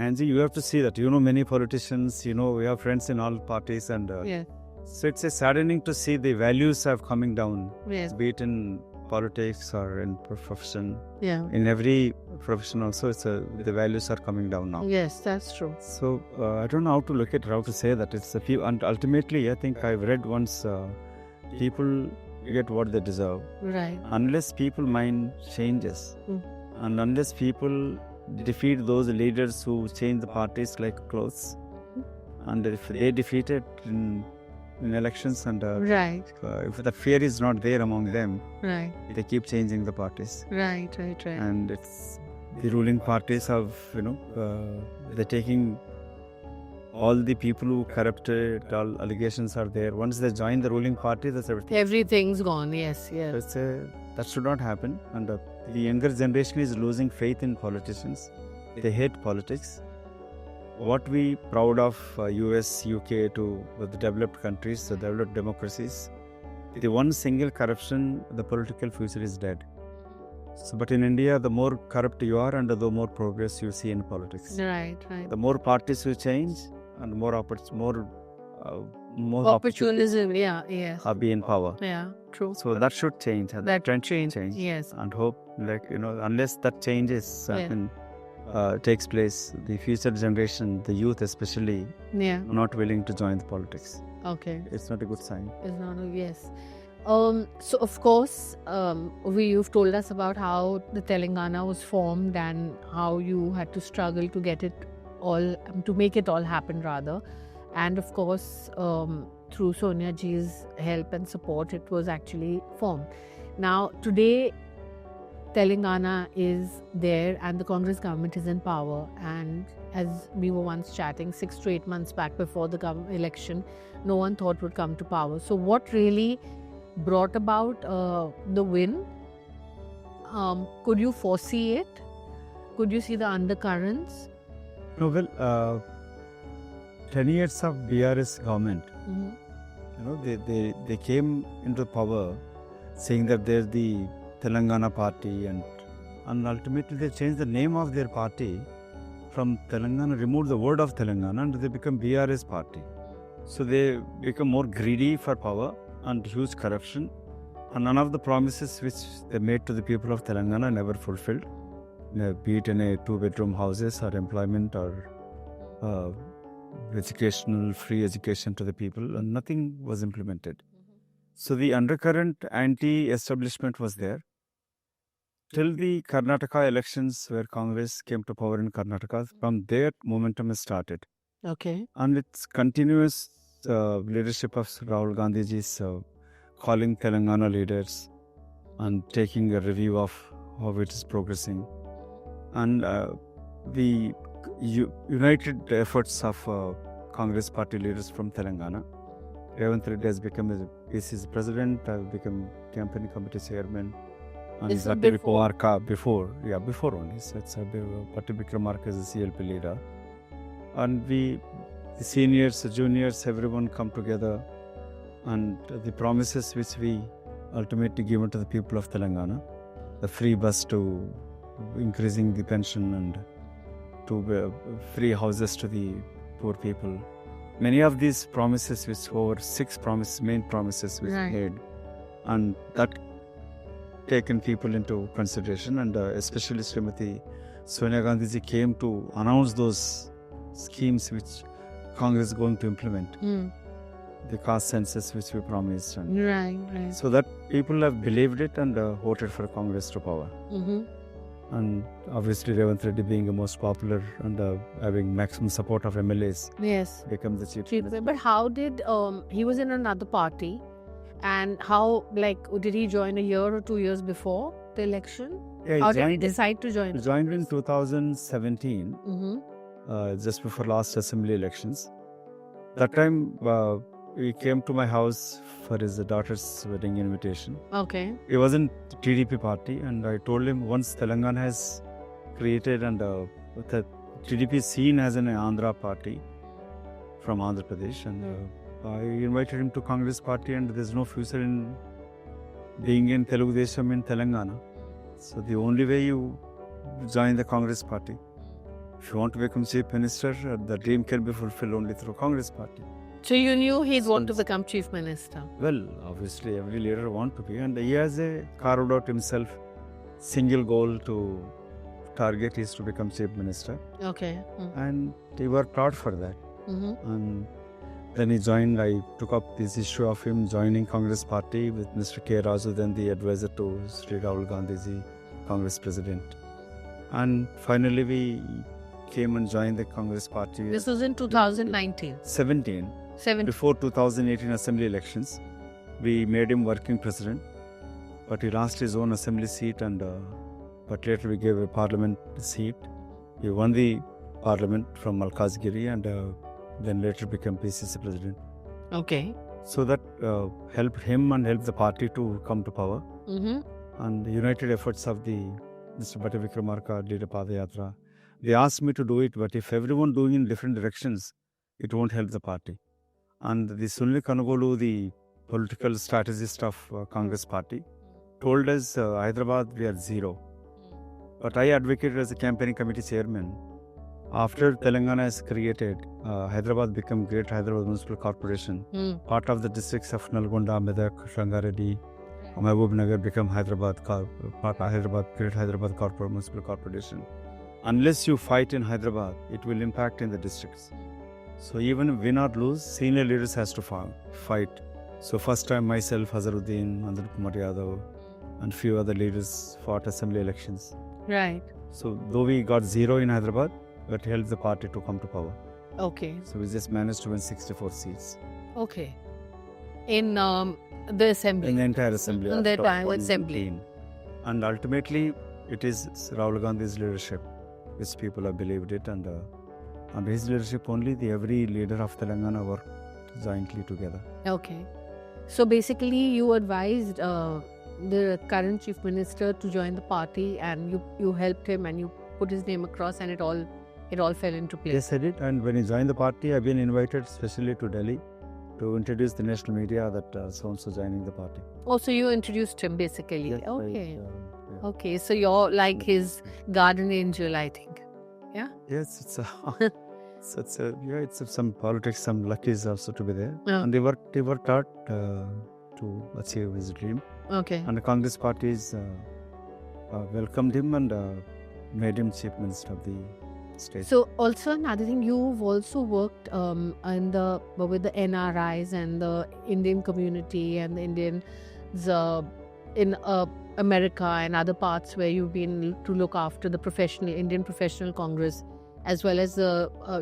B: Angie, you have to see that many politicians, we have friends in all parties, and
A: Yes.
B: so it's a saddening to see the values have coming down,
A: Yes.
B: be it in politics or in profession.
A: Yeah.
B: In every profession also, the values are coming down now.
A: Yes, that's true.
B: So I don't know how to look at it, how to say that it's a few, and ultimately I think I've read once, people get what they deserve.
A: Right.
B: Unless people mind changes, and unless people defeat those leaders who change the parties like clothes, and if they defeat it in elections, and
A: Right.
B: if the fear is not there among them,
A: Right.
B: they keep changing the parties.
A: Right. Right. Right.
B: And it's the ruling parties have, they're taking all the people who corrupted, all allegations are there. Once they join the ruling party, that's everything.
A: Everything's gone. Yes. Yes.
B: That should not happen. And the younger generation is losing faith in politicians. They hate politics. What we proud of US, UK to the developed countries, the developed democracies, the one single corruption, the political future is dead. So, but in India, the more corrupt you are, and the more progress you see in politics.
A: Right. Right.
B: The more parties you change, and more
A: Opportunism. Yeah. Yes.
B: be in power.
A: Yeah. True.
B: So that should change.
A: That
B: trend
A: change.
B: should change.
A: Yes.
B: And hope, unless that changes
A: Yeah.
B: takes place, the future generation, the youth especially,
A: Yeah.
B: are not willing to join the politics.
A: Okay.
B: It's not a good sign.
A: It's not a yes. So of course, you've told us about how the Telangana was formed and how you had to struggle to get it all, to make it all happen rather. And of course, through Sonia ji's help and support, it was actually formed. Now, today, Telangana is there and the Congress government is in power. And as we were once chatting, 6 to 8 months back before the election, no one thought would come to power. So what really brought about the win? Could you foresee it? Could you see the undercurrents?
B: No, well, 10 years of BRS government, they came into power saying that there's the Telangana party, and ultimately they changed the name of their party from Telangana, removed the word of Telangana, and they become BRS party. So they become more greedy for power and huge corruption, and none of the promises which they made to the people of Telangana never fulfilled, be it in a 2-bedroom houses or employment or free education to the people, and nothing was implemented. So the undercurrent anti-establishment was there. Till the Karnataka elections, where Congress came to power in Karnataka, from there momentum has started.
A: Okay.
B: And it's continuous leadership of Rahul Gandhi ji's calling Telangana leaders and taking a review of how it is progressing. And the united efforts of Congress party leaders from Telangana. Revanth Reddy has become a PCC president, I've become campaign committee chairman. And
A: This was
B: Zati
A: before?
B: before only. So it's Patti Vikramarka is the CLP leader. And the seniors, the juniors, everyone come together. And the promises which we ultimately given to the people of Telangana, the free bus to increasing the pension and to free houses to the poor people. Many of these promises, which over 6 main promises which
A: Right.
B: made, and that taken people into consideration, and especially Srimati Sonia Gandhi ji came to announce those schemes which Congress is going to implement, the caste census which we promised. And
A: Right.
B: so that people have believed it and voted for Congress to power.
A: Mm-hmm.
B: And obviously Revanth Reddy being the most popular and having maximum support of MLAs
A: Yes.
B: become the chief
A: Chief,
B: minister.
A: but how did he was in another party, and how did he join a year or 2 years before the election?
B: Yeah,
A: How
B: he
A: did he decide to join?
B: joined in 2017,
A: Mm-hmm.
B: just before last assembly elections. That time he came to my house for his daughter's wedding invitation.
A: Okay.
B: He was in TDP party, and I told him once Telangana has created and the TDP is seen as an Andhra party from Andhra Pradesh, and I invited him to Congress party, and there's no future in being in Telugu Desam in Telangana. So the only way you join the Congress party, if you want to become chief minister, the dream can be fulfilled only through Congress party.
A: So you knew he'd want to
B: Sons.
A: become chief minister.
B: Well, obviously every leader want to be, and he has carved out himself single goal to target is to become chief minister,
A: Okay.
B: and he worked hard for that.
A: Mm-hmm.
B: And then he joined. I took up this issue of him joining Congress party with Mr. K. Raju, then the advisor to Sri Rahul Gandhi ji, Congress president. And finally we came and joined the Congress party.
A: This was in 2019.
B: 17.
A: 7.
B: Before 2018 assembly elections, we made him working president, but he lost his own assembly seat, and but later we gave a parliament seat. He won the parliament from Malkazgiri, and then later became PCC president.
A: Okay.
B: So that helped him and helped the party to come to power.
A: Mm-hmm.
B: And the united efforts of the Mr. Patti Vikramarka leader Padayatra. They asked me to do it, but if everyone doing in different directions, it won't help the party. And the Sunil Kanagolu, the political strategist of Congress party, told us Hyderabad we are 0. But I advocated as a campaigning committee chairman. After Telangana is created, Hyderabad became Great Hyderabad Municipal Corporation. Part of the districts of Nalgonda, Medak, Shangareddy, Mahbub Nagar become Hyderabad Great Hyderabad Municipal Corporation. Unless you fight in Hyderabad, it will impact in the districts. So even win or lose, senior leaders has to fight. So first time myself, Hazaruddin, Andhra Kumar Yadav, and few other leaders fought assembly elections.
A: Right.
B: So though we got 0 in Hyderabad, but helped the party to come to power.
A: Okay.
B: So we just managed to win 64 seats.
A: Okay. In the assembly.
B: In the entire assembly.
A: In the
B: after
A: entire
B: 2018.
A: assembly.
B: And ultimately, it is Rahul Gandhi's leadership, which people have believed it, and under his leadership only, every leader of Telangana worked jointly together.
A: Okay. So basically, you advised the current chief minister to join the party, and you helped him, and you put his name across, and it all fell into place.
B: Yes, I did. And when he joined the party, I've been invited especially to Delhi to introduce the national media that so-and-so joining the party.
A: Oh, so you introduced him basically.
B: Yes,
A: Okay.
B: yeah.
A: Okay. So you're like his guardian angel, I think. Yeah.
B: Yes, it's some politics, some luck is also to be there.
A: Yeah.
B: And they worked hard to achieve his dream.
A: Okay.
B: And the Congress parties welcomed him and made him chief minister of the state.
A: So also another thing, you've also worked with the NRIs and the Indian community and the Indians in America and other parts where you've been to look after the Indian Professional Congress as well as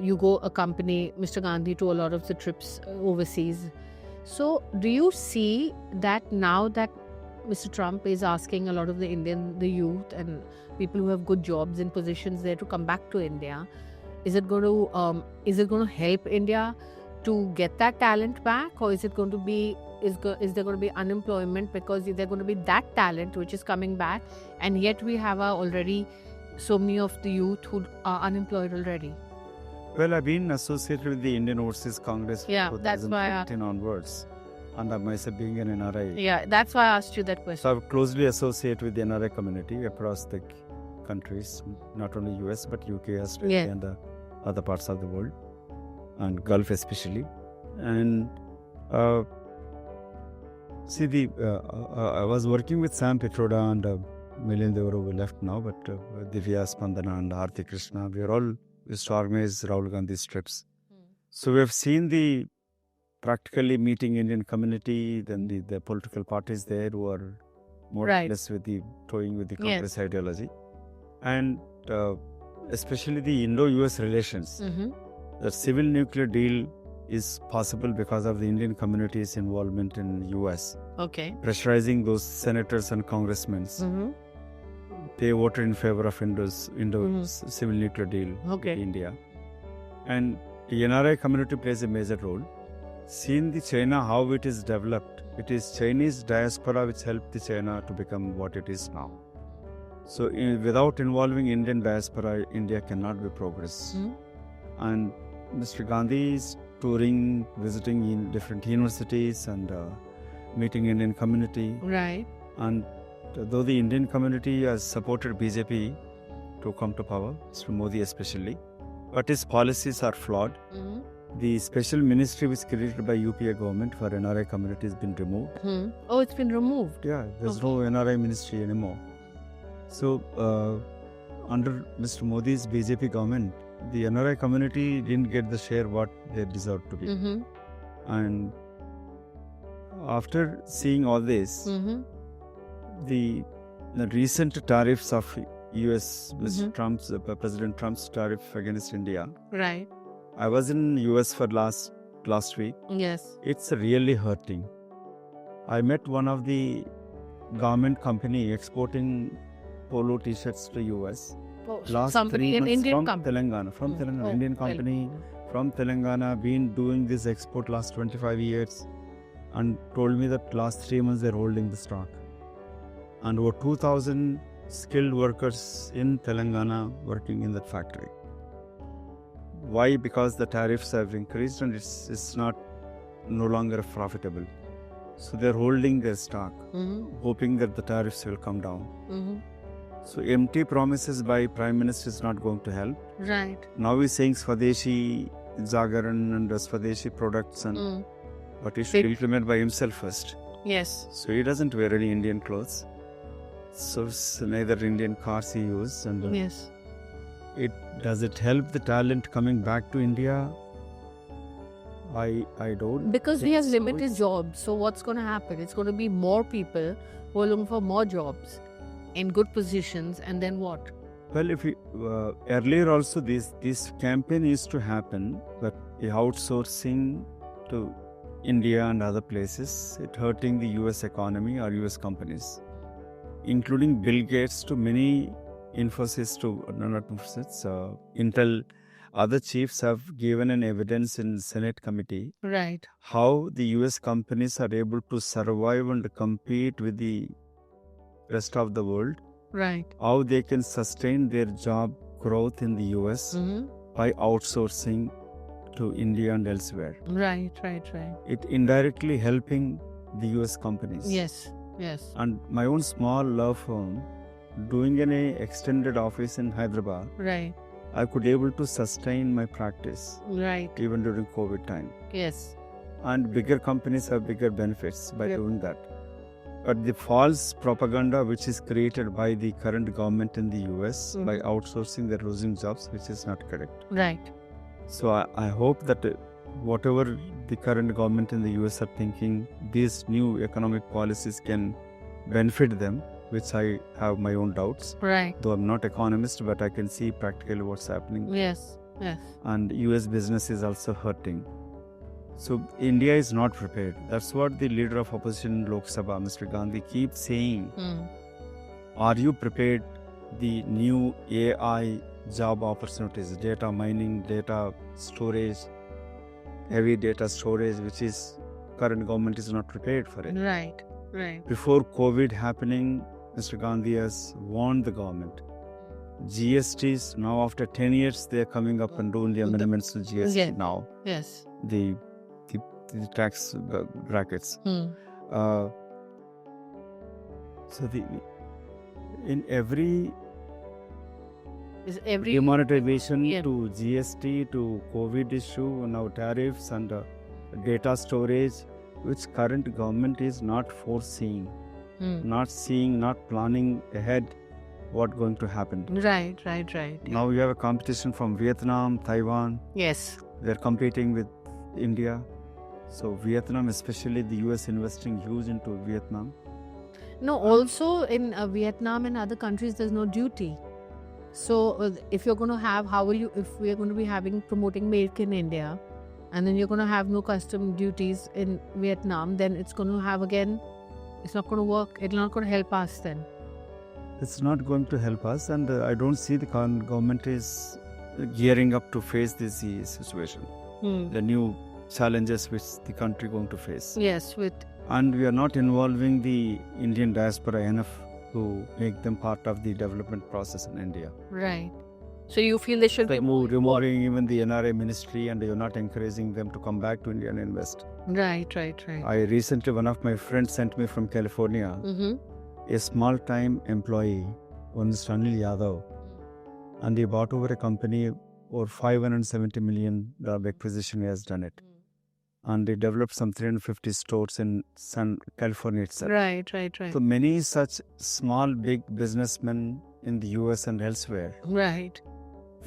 A: you go accompany Mr. Gandhi to a lot of the trips overseas. So do you see that now that Mr. Trump is asking a lot of the youth and people who have good jobs and positions there to come back to India, is it going to help India to get that talent back, or is there going to be unemployment because there's going to be that talent which is coming back, and yet we have already so many of the youth who are unemployed already?
B: Well, I've been associated with the Indian Overseas Congress from
A: that's why
B: 2015 onwards, and I myself being an NRI.
A: Yeah, that's why I asked you that question.
B: So I'm closely associated with the NRI community across the countries, not only US but UK, Australia, and other parts of the world, and Gulf especially. And I was working with Sam Petroda and Milind Devara, who left now, but Divya Spandana and Aarti Krishna, we used to organize Rahul Gandhi's trips. So we have seen practically meeting Indian community, then the political parties there who are more or less toying with the Congress ideology. And especially the Indo-US relations. The civil nuclear deal is possible because of the Indian community's involvement in US.
A: Okay.
B: Pressurizing those senators and congressmen. They voted in favor of Indo civil nuclear deal with India. And the NRI community plays a major role. Seeing the China, how it is developed, it is Chinese diaspora which helped the China to become what it is now. So without involving Indian diaspora, India cannot be progress. And Mr. Gandhi is touring, visiting in different universities and meeting Indian community.
A: Right.
B: And though the Indian community has supported BJP to come to power, Mr. Modi especially, but his policies are flawed. The special ministry which created by UPA government for NRI community has been removed.
A: Oh, it's been removed?
B: Yeah, there's no NRI ministry anymore. So, under Mr. Modi's BJP government, the NRI community didn't get the share what they deserved to be. And after seeing all this, the recent tariffs of US, Mr. Trump's, President Trump's tariff against India.
A: Right.
B: I was in US for last week.
A: Yes.
B: It's really hurting. I met one of the garment company exporting polo t-shirts to US. Last 3 months
A: Indian
B: from Telangana. Indian company from Telangana, been doing this export last 25 years, and told me that last 3 months they're holding the stock. And over 2,000 skilled workers in Telangana working in that factory. Why? Because the tariffs have increased and it's no longer profitable. So they're holding their stock, hoping that the tariffs will come down. So empty promises by Prime Minister is not going to help.
A: Right.
B: Now he's saying Swadeshi Jagaran and Swadeshi products, and but he should implement by himself first.
A: Yes.
B: So he doesn't wear any Indian clothes. So neither Indian cars he uses. And
A: yes.
B: Does it help the talent coming back to India? I don't.
A: Because we have limited jobs. So what's going to happen? It's going to be more people who are looking for more jobs in good positions, and then what?
B: Well, if we, earlier also this campaign used to happen, but the outsourcing to India and other places, it hurting the US economy or US companies, including Bill Gates to many Infosys to not Infosys, Intel. Other chiefs have given an evidence in Senate committee.
A: Right.
B: How the US companies are able to survive and compete with the rest of the world.
A: Right.
B: How they can sustain their job growth in the US by outsourcing to India and elsewhere.
A: Right.
B: It indirectly helping the US companies.
A: Yes.
B: And my own small law firm doing an extended office in Hyderabad.
A: Right.
B: I could able to sustain my practice.
A: Right.
B: Even during COVID time.
A: Yes.
B: And bigger companies have bigger benefits by doing that. But the false propaganda which is created by the current government in the US by outsourcing, they're losing jobs, which is not correct.
A: Right.
B: So I hope that whatever the current government in the US are thinking, these new economic policies can benefit them. which I have my own doubts.
A: Right.
B: Though I'm not economist, but I can see practically what's happening.
A: Yes.
B: And US business is also hurting. So India is not prepared. That's what the leader of opposition in Lok Sabha, Mr. Gandhi, keeps saying. Are you prepared? The new AI job opportunities, data mining, data storage, heavy data storage, which is current government is not prepared for it.
A: Right.
B: Before COVID happening, Mr. Gandhi has warned the government. GSTs, now after 10 years, they are coming up and doing the amendments to GST now.
A: Yes.
B: The tax brackets. So in every demonetization to GST to COVID issue, now tariffs and data storage, which current government is not foreseeing, not seeing, not planning ahead what going to happen.
A: Right.
B: Now you have a competition from Vietnam, Taiwan.
A: Yes.
B: They're competing with India. So Vietnam, especially the US investing huge into Vietnam.
A: No, also in Vietnam and other countries, there's no duty. So if you're going to have, if we're going to be promoting Make in India, and then you're going to have no custom duties in Vietnam, then it's going to have again, it's not going to work. It's not going to help us then.
B: It's not going to help us, and I don't see the current government is gearing up to face this situation. The new challenges which the country going to face.
A: Yes,
B: and we are not involving the Indian diaspora enough to make them part of the development process in India.
A: Right. So you feel they should be
B: removing even the NRI ministry, and you're not encouraging them to come back to India and invest.
A: Right.
B: I recently, one of my friends sent me from California, a small-time employee, one is Anil Yadav, and he bought over a company for $570 million acquisition. He has done it. And they developed some 350 stores in California itself.
A: Right.
B: So many such small, big businessmen in the US and elsewhere.
A: Right.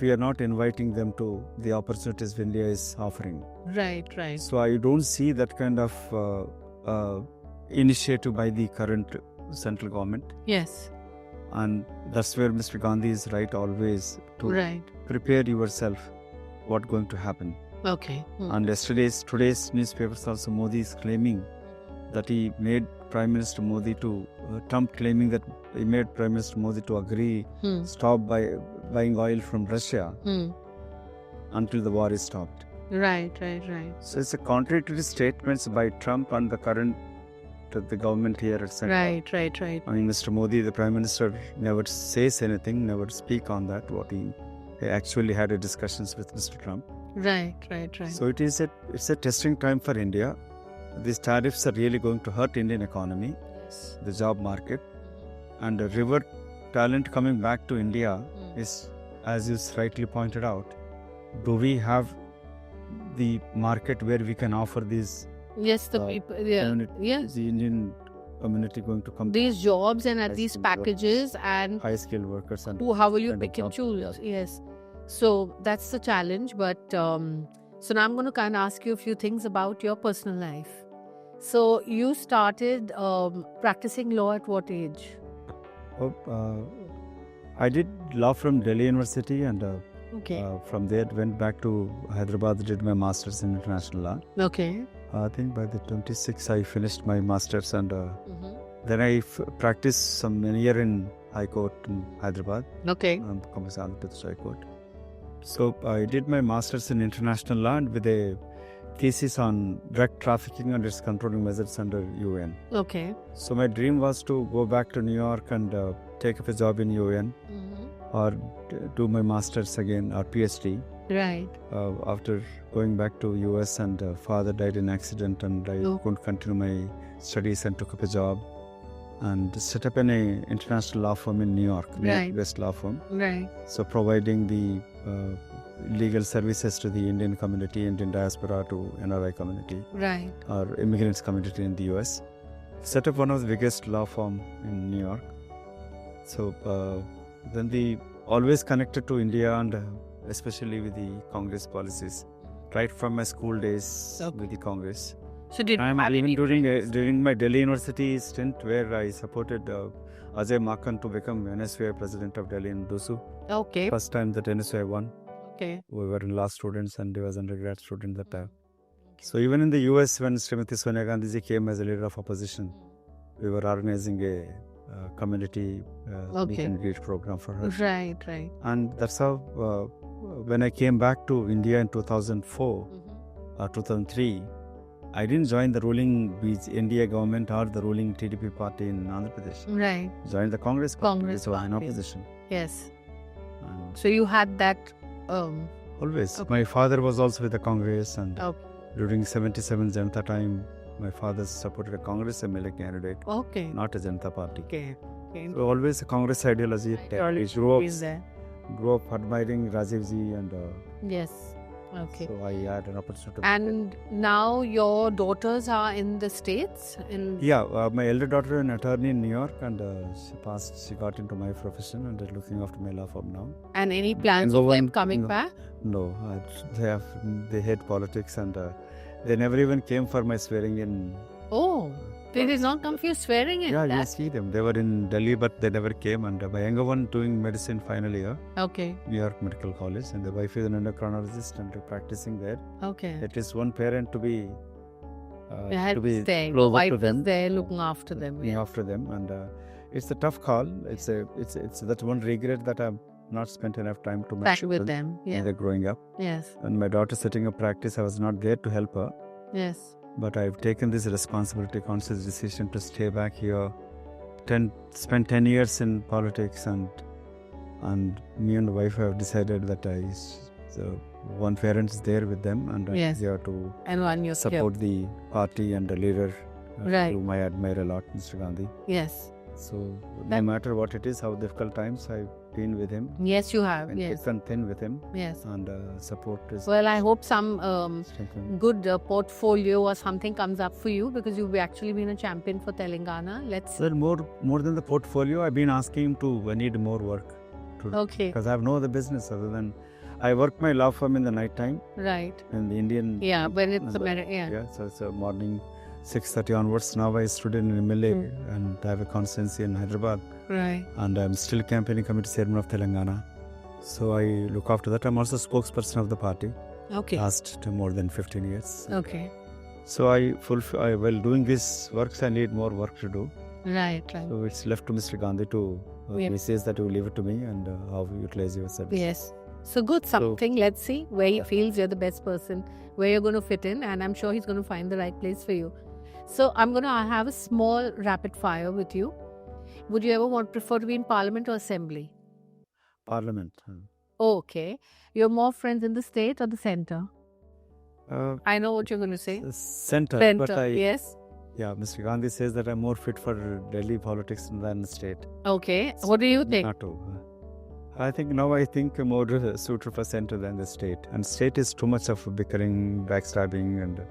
B: We are not inviting them to the opportunities India is offering.
A: Right.
B: So I don't see that kind of initiative by the current central government.
A: Yes.
B: And that's where Mr. Gandhi is right always to prepare yourself what's going to happen.
A: Okay.
B: And today's newspapers also, Modi is claiming that he made Prime Minister Modi Trump claiming that he made Prime Minister Modi to agree stop buying oil from Russia until the war is stopped.
A: Right.
B: So it's a contradictory statements by Trump and the current the government here at Central.
A: Right.
B: I mean, Mr. Modi, the Prime Minister, never says anything, never speak on that. What he actually had a discussions with Mr. Trump.
A: Right.
B: So it's a testing time for India. These tariffs are really going to hurt Indian economy, the job market, and the river talent coming back to India is, as you rightly pointed out, do we have the market where we can offer these?
A: Yes, the people. Yes,
B: the Indian community going to come.
A: These jobs and at these packages and
B: high-skilled workers and
A: how will you pick and choose? Yes. So that's the challenge. But so now I'm going to kind of ask you a few things about your personal life. So you started practicing law at what age?
B: I did law from Delhi University, and from there went back to Hyderabad, did my master's in international law.
A: Okay.
B: I think by the 26 I finished my master's, and then I practiced some year in High Court in Hyderabad.
A: Okay.
B: Andhra Pradesh High Court. So I did my master's in international law and with a thesis on drug trafficking and its controlling measures under UN.
A: Okay.
B: So my dream was to go back to New York and take up a job in UN or do my master's again or PhD.
A: Right.
B: After going back to US, and father died in accident, and I couldn't continue my studies and took up a job and set up an international law firm in New York, West law firm.
A: Right.
B: So providing the legal services to the Indian community, Indian diaspora, to NRI community,
A: right,
B: or immigrants community in the US. Set up one of the biggest law firm in New York. So then the always connected to India, and especially with the Congress policies, right from my school days with the Congress.
A: So did
B: I'm even during my Delhi University stint, where I supported Ajay Makan to become NSVI president of Delhi in Dusu.
A: Okay.
B: First time that NSVI won.
A: Okay.
B: We were in law students and he was undergrad student that time. So even in the US, when Srimati Sonia Gandhi ji came as a leader of opposition, we were organizing a community meet and greet program for her.
A: Right.
B: And that's how, when I came back to India in 2004 or 2003, I didn't join the ruling NDA government or the ruling TDP party in Andhra Pradesh.
A: Right.
B: Joined the Congress party,
A: Congress
B: which was in
A: party.
B: opposition.
A: Yes.
B: And
A: So you had that.
B: always.
A: Okay.
B: My father was also with the Congress, and
A: Okay.
B: during 77 Janata time, my father supported a Congress MLA candidate,
A: Okay.
B: not a Janata party.
A: Okay.
B: So always a Congress ideology.
A: Always there.
B: Grew up admiring Rajiv ji, and
A: Yes. Okay.
B: so I had an opportunity.
A: And now your daughters are in the States?
B: My elder daughter is an attorney in New York, and she got into my profession and is looking after my law firm now.
A: And any plans of them coming back?
B: No, they hate politics, and they never even came for my swearing in.
A: Oh, they did not come for your swearing in?
B: Yeah, you
A: that?
B: see them. They were in Delhi, but they never came. And my younger one doing medicine final year,
A: Okay.
B: New York Medical College, and the wife is an endocrinologist and practicing there.
A: Okay.
B: At least one parent to be
A: Staying.
B: closer
A: Wife
B: to
A: is
B: them,
A: there looking after them.
B: looking after them, and it's a tough call. It's that one regret that I've not spent enough time to
A: Back with them.
B: when
A: Yeah.
B: they're growing up.
A: Yes.
B: And my daughter setting up practice, I was not there to help her.
A: Yes.
B: But I've taken this responsibility, conscious decision to stay back here, spend 10 years in politics, and me and the wife have decided that one parent is there with them, and
A: Yes.
B: we have to
A: And one you
B: support the party and the leader,
A: Right.
B: whom I admire a lot, Mr. Gandhi.
A: Yes.
B: So no
A: That-
B: matter what it is, how difficult times, I've been with him
A: Yes, you have.
B: and
A: Yes.
B: thick and thin with him,
A: Yes.
B: and support is
A: Well, I hope some
B: strengthening.
A: good portfolio or something comes up for you, because you've actually been a champion for Telangana. Let's.
B: Well, more than the portfolio, I've been asking him to. I need more work to do.
A: Okay.
B: Because I have no other business other than I work my law firm in the night time
A: Right.
B: in the Indian.
A: Yeah, when it's
B: and,
A: America. Yeah.
B: Yeah, so it's morning 6:30 onwards. Now I stood in MLA and I have a constituency in Hyderabad,
A: Right.
B: and I'm still campaigning committee chairman of Telangana. So I look after that. I'm also spokesperson of the party.
A: Okay.
B: Last more than 15 years.
A: Okay.
B: So while doing these works, I need more work to do.
A: Right.
B: So it's left to Mr. Gandhi to.
A: Yeah.
B: He says that you leave it to me, and how you utilize your service.
A: Yes. So good something. Let's see where he feels you're the best person, where you're going to fit in, and I'm sure he's going to find the right place for you. So I'm going to have a small rapid fire with you. Would you ever prefer to be in Parliament or Assembly?
B: Parliament.
A: Okay. You're more friends in the state or the centre? I know what you're going to say.
B: Center.
A: Centre.
B: But
A: Yes.
B: Yeah, Mr. Gandhi says that I'm more fit for Delhi politics than the state.
A: Okay. What do you think?
B: Not to. I think I'm more suited for center than the state. And state is too much of bickering, backstabbing, and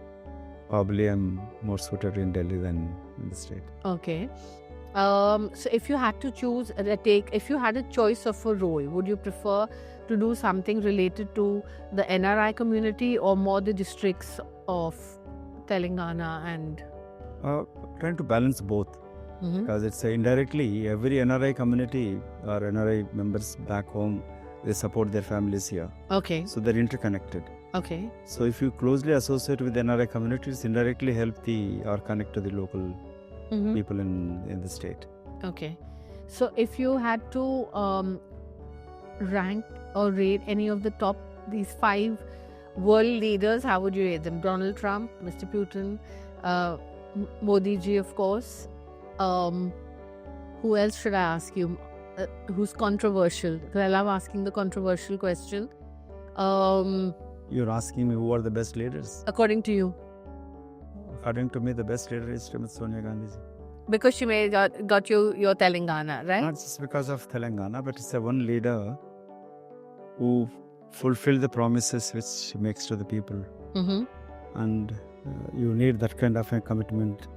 B: probably I'm more suited in Delhi than in the state.
A: Okay. So if you had to choose, if you had a choice of a role, would you prefer to do something related to the NRI community or more the districts of Telangana and?
B: Trying to balance both. Because it's indirectly every NRI community or NRI members back home, they support their families here.
A: Okay.
B: So they're interconnected.
A: Okay.
B: So if you closely associate with NRI communities, indirectly help or connect to the local people in the state.
A: Okay. So if you had to rank or rate any of these 5 world leaders, how would you rate them? Donald Trump, Mr. Putin, Modi ji, of course. Who else should I ask you? Who's controversial? Because I love asking the controversial question.
B: You're asking me who are the best leaders?
A: According to you?
B: According to me, the best leader is Srimati Sonia Gandhi.
A: Because she got you your Telangana, right?
B: Not just because of Telangana, but it's a one leader who fulfilled the promises which she makes to the people. And you need that kind of a commitment,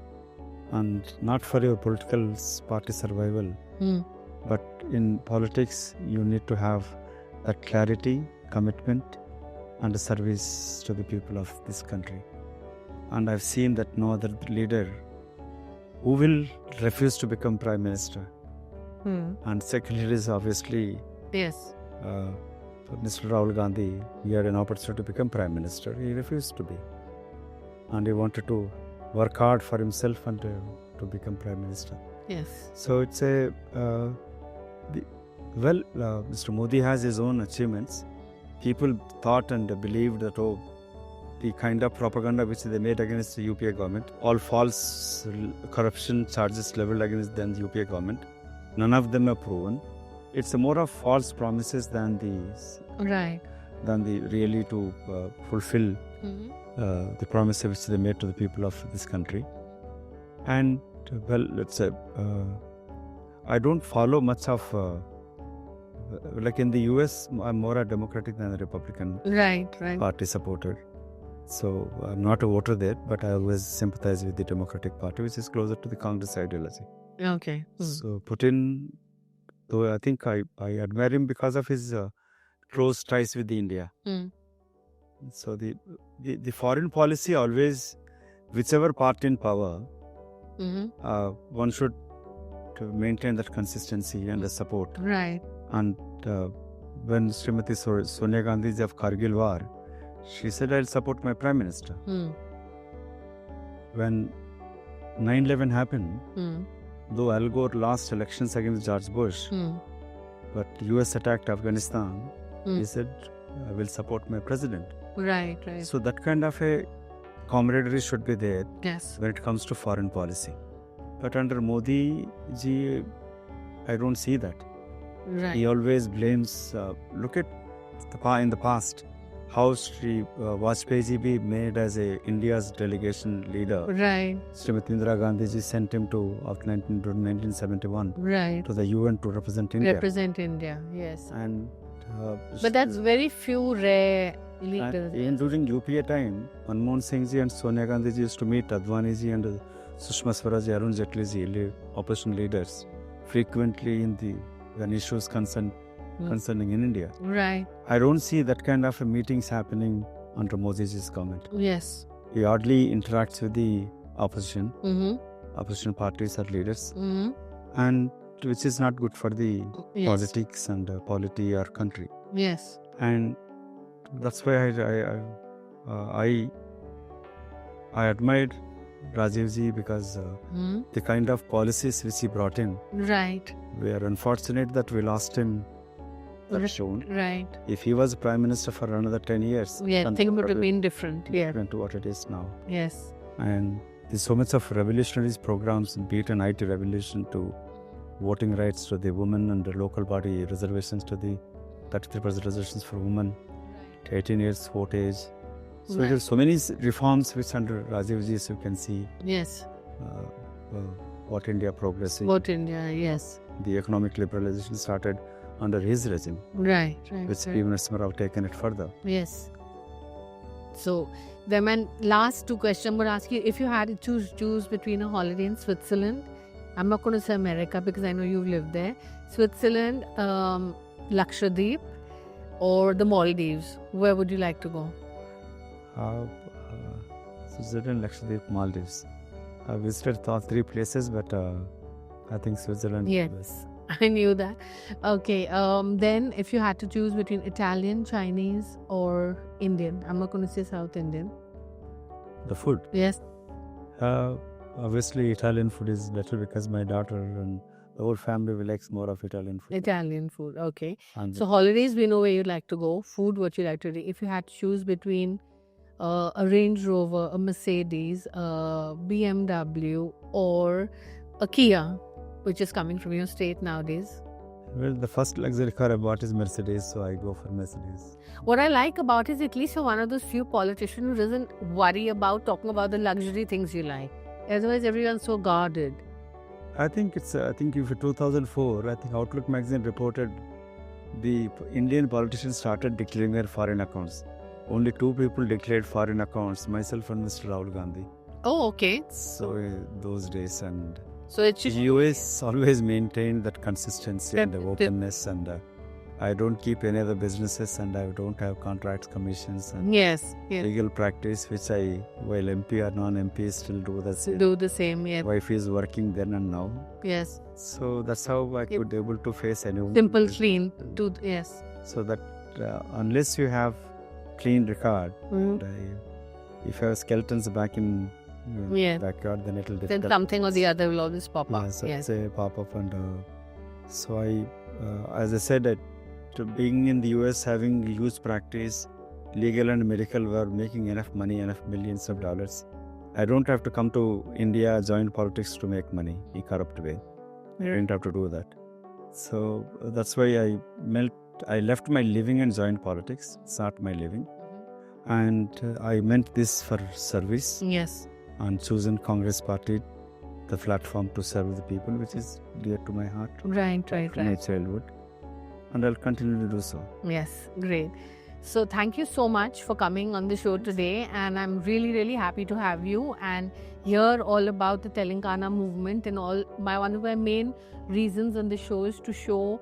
B: and not for your political party survival, but in politics you need to have that clarity, commitment, and a service to the people of this country. And I've seen that no other leader who will refuse to become prime minister And secondly is obviously
A: Yes.
B: Mr. Rahul Gandhi, he had an opportunity to become Prime Minister. He refused to be. And he wanted to work hard for himself and to become Prime Minister.
A: Yes.
B: So it's Mr. Modi has his own achievements. People thought and believed that, the kind of propaganda which they made against the UPA government, all false corruption charges leveled against the UPA government, none of them are proven. It's more of false promises than the really to fulfill the promises which they made to the people of this country. And let's say I don't follow much of like in the US, I'm more a Democratic than a Republican party supporter. So I'm not a voter there, but I always sympathize with the Democratic Party, which is closer to the Congress ideology.
A: Okay.
B: So Putin, though I think I admire him because of his close ties with the India. So the foreign policy always, whichever party in power, one should to maintain that consistency and the support.
A: Right.
B: And when Srimati Sonia Gandhi of Kargil war, she said, I'll support my Prime Minister. When 9/11 happened, though Al Gore lost elections against George Bush, but US attacked Afghanistan, he said, I will support my president.
A: Right.
B: So that kind of a camaraderie should be there when it comes to foreign policy. But under Modi ji, I don't see that.
A: Right.
B: He always blames, look at in the past, how Sri Vajpayee ji be made as India's delegation leader.
A: Right.
B: Srimati Indira Gandhi ji sent him to after 1971 to the UN to represent India.
A: Represent India, yes.
B: And
A: but that's very few rare leaders.
B: And during UPA time, Manmohan Singh ji and Sonia Gandhi ji used to meet Advani ji and Sushma Swaraj, Arun Jaitley ji, opposition leaders, frequently when issues concerning in India.
A: Right.
B: I don't see that kind of meetings happening under Modi's government.
A: Yes.
B: He hardly interacts with the opposition, opposition parties or leaders, and which is not good for the politics and polity or country.
A: Yes.
B: And that's why I admired Rajiv ji because the kind of policies which he brought in.
A: Right.
B: We are unfortunate that we lost him. Shown.
A: Right.
B: If he was Prime Minister for another 10 years,
A: things would have been different.
B: Different to what it is now.
A: Yes.
B: And there's so much of revolutionary programs, be it an IT revolution to voting rights to the women and the local body reservations to the 33% reservations for women, 18 years vote age. So there's so many reforms which under Rajiv ji you can see.
A: Yes.
B: What India progressing.
A: What India, yes.
B: The economic liberalization started under his regime.
A: Right.
B: Which even have taken it further.
A: Yes. So, then my last two questions would ask you, if you had to choose between a holiday in Switzerland, I'm not going to say America because I know you've lived there, Switzerland, Lakshadweep, or the Maldives, where would you like to go?
B: Switzerland, Lakshadweep, Maldives. I visited all three places, but I think Switzerland.
A: Yes, I knew that. Okay, then if you had to choose between Italian, Chinese, or Indian, I'm not going to say South Indian.
B: The food?
A: Yes.
B: Obviously, Italian food is better because my daughter and the whole family likes more of Italian food.
A: Italian food, okay. And so holidays, we know where you'd like to go. Food, what you like to do. If you had to choose between a Range Rover, a Mercedes, a BMW, or a Kia, which is coming from your state nowadays?
B: Well, the first luxury car I bought is Mercedes, so I go for Mercedes.
A: What I like about it is at least you're one of those few politicians who doesn't worry about talking about the luxury things you like. Otherwise, everyone's so guarded.
B: I think if 2004, I think Outlook magazine reported the Indian politicians started declaring their foreign accounts. Only two people declared foreign accounts, myself and Mr. Rahul Gandhi.
A: Oh, okay.
B: So those days, and
A: so it should
B: US always maintained that consistency and the openness, and I don't keep any other businesses, and I don't have contracts, commissions, and
A: Yes.
B: legal practice, which I, while MP or non-MP, still do the same.
A: Do the same. Yes.
B: Wife is working then and now.
A: Yes.
B: So that's how I could able to face anyone.
A: Simple, clean. Yes.
B: So that unless you have clean record,
A: Mhm.
B: if you have skeletons back in
A: Yeah.
B: backyard, then it'll
A: Then
B: difficult.
A: something or the other will always pop up.
B: Yeah, so
A: Yes.
B: it's a pop up, and so I, as I said, to being in the US, having huge practice, legal and medical, were making enough money, enough millions of dollars. I don't have to come to India, join politics to make money in corrupt way. I didn't have to do that. So that's why I left my living and joined politics. It's not my living. And I meant this for service
A: Yes.
B: and chosen Congress Party, the platform to serve the people, which is dear to my heart
A: Right.
B: from my childhood. And I'll continue to do so.
A: Yes, great. So thank you so much for coming on the show today, and I'm really, really happy to have you and hear all about the Telangana movement. And one of my main reasons on the show is to show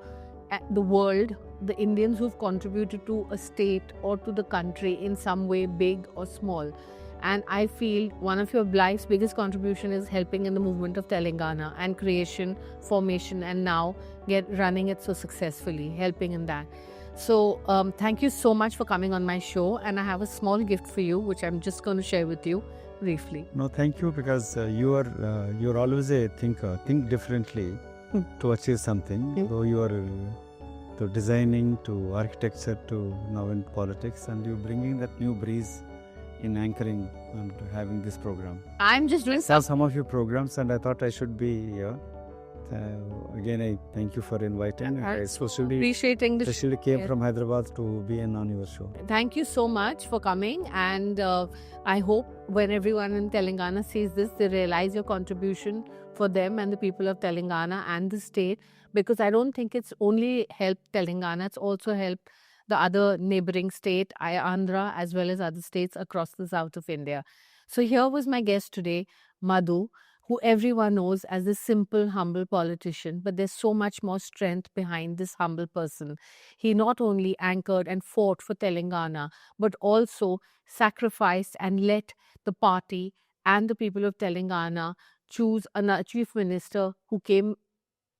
A: the world the Indians who've contributed to a state or to the country in some way, big or small. And I feel one of your life's biggest contribution is helping in the movement of Telangana and creation, formation, and now running it so successfully, helping in that. So thank you so much for coming on my show, and I have a small gift for you, which I'm just going to share with you briefly.
B: No, thank you, because you're always a thinker. Think differently to achieve something. Though you are to designing, to architecture, to now in politics, and you bringing that new breeze in anchoring and having this program.
A: I'm just doing
B: Some of your programs, and I thought I should be here. Again, I thank you for inviting. I
A: appreciating the
B: especially came from Hyderabad to be on your show.
A: Thank you so much for coming, and I hope when everyone in Telangana sees this, they realize your contribution for them and the people of Telangana and the state, because I don't think it's only helped Telangana, it's also helped the other neighboring state, Andhra, as well as other states across the south of India. So here was my guest today, Madhu, who everyone knows as this simple, humble politician, but there's so much more strength behind this humble person. He not only anchored and fought for Telangana, but also sacrificed and let the party and the people of Telangana choose a chief minister who came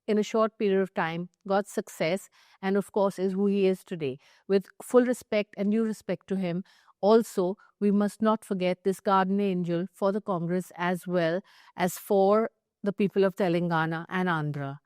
A: in a short period of time, got success, and of course is who he is today. With full respect and due respect to him, also, we must not forget this guardian angel for the Congress as well as for the people of Telangana and Andhra.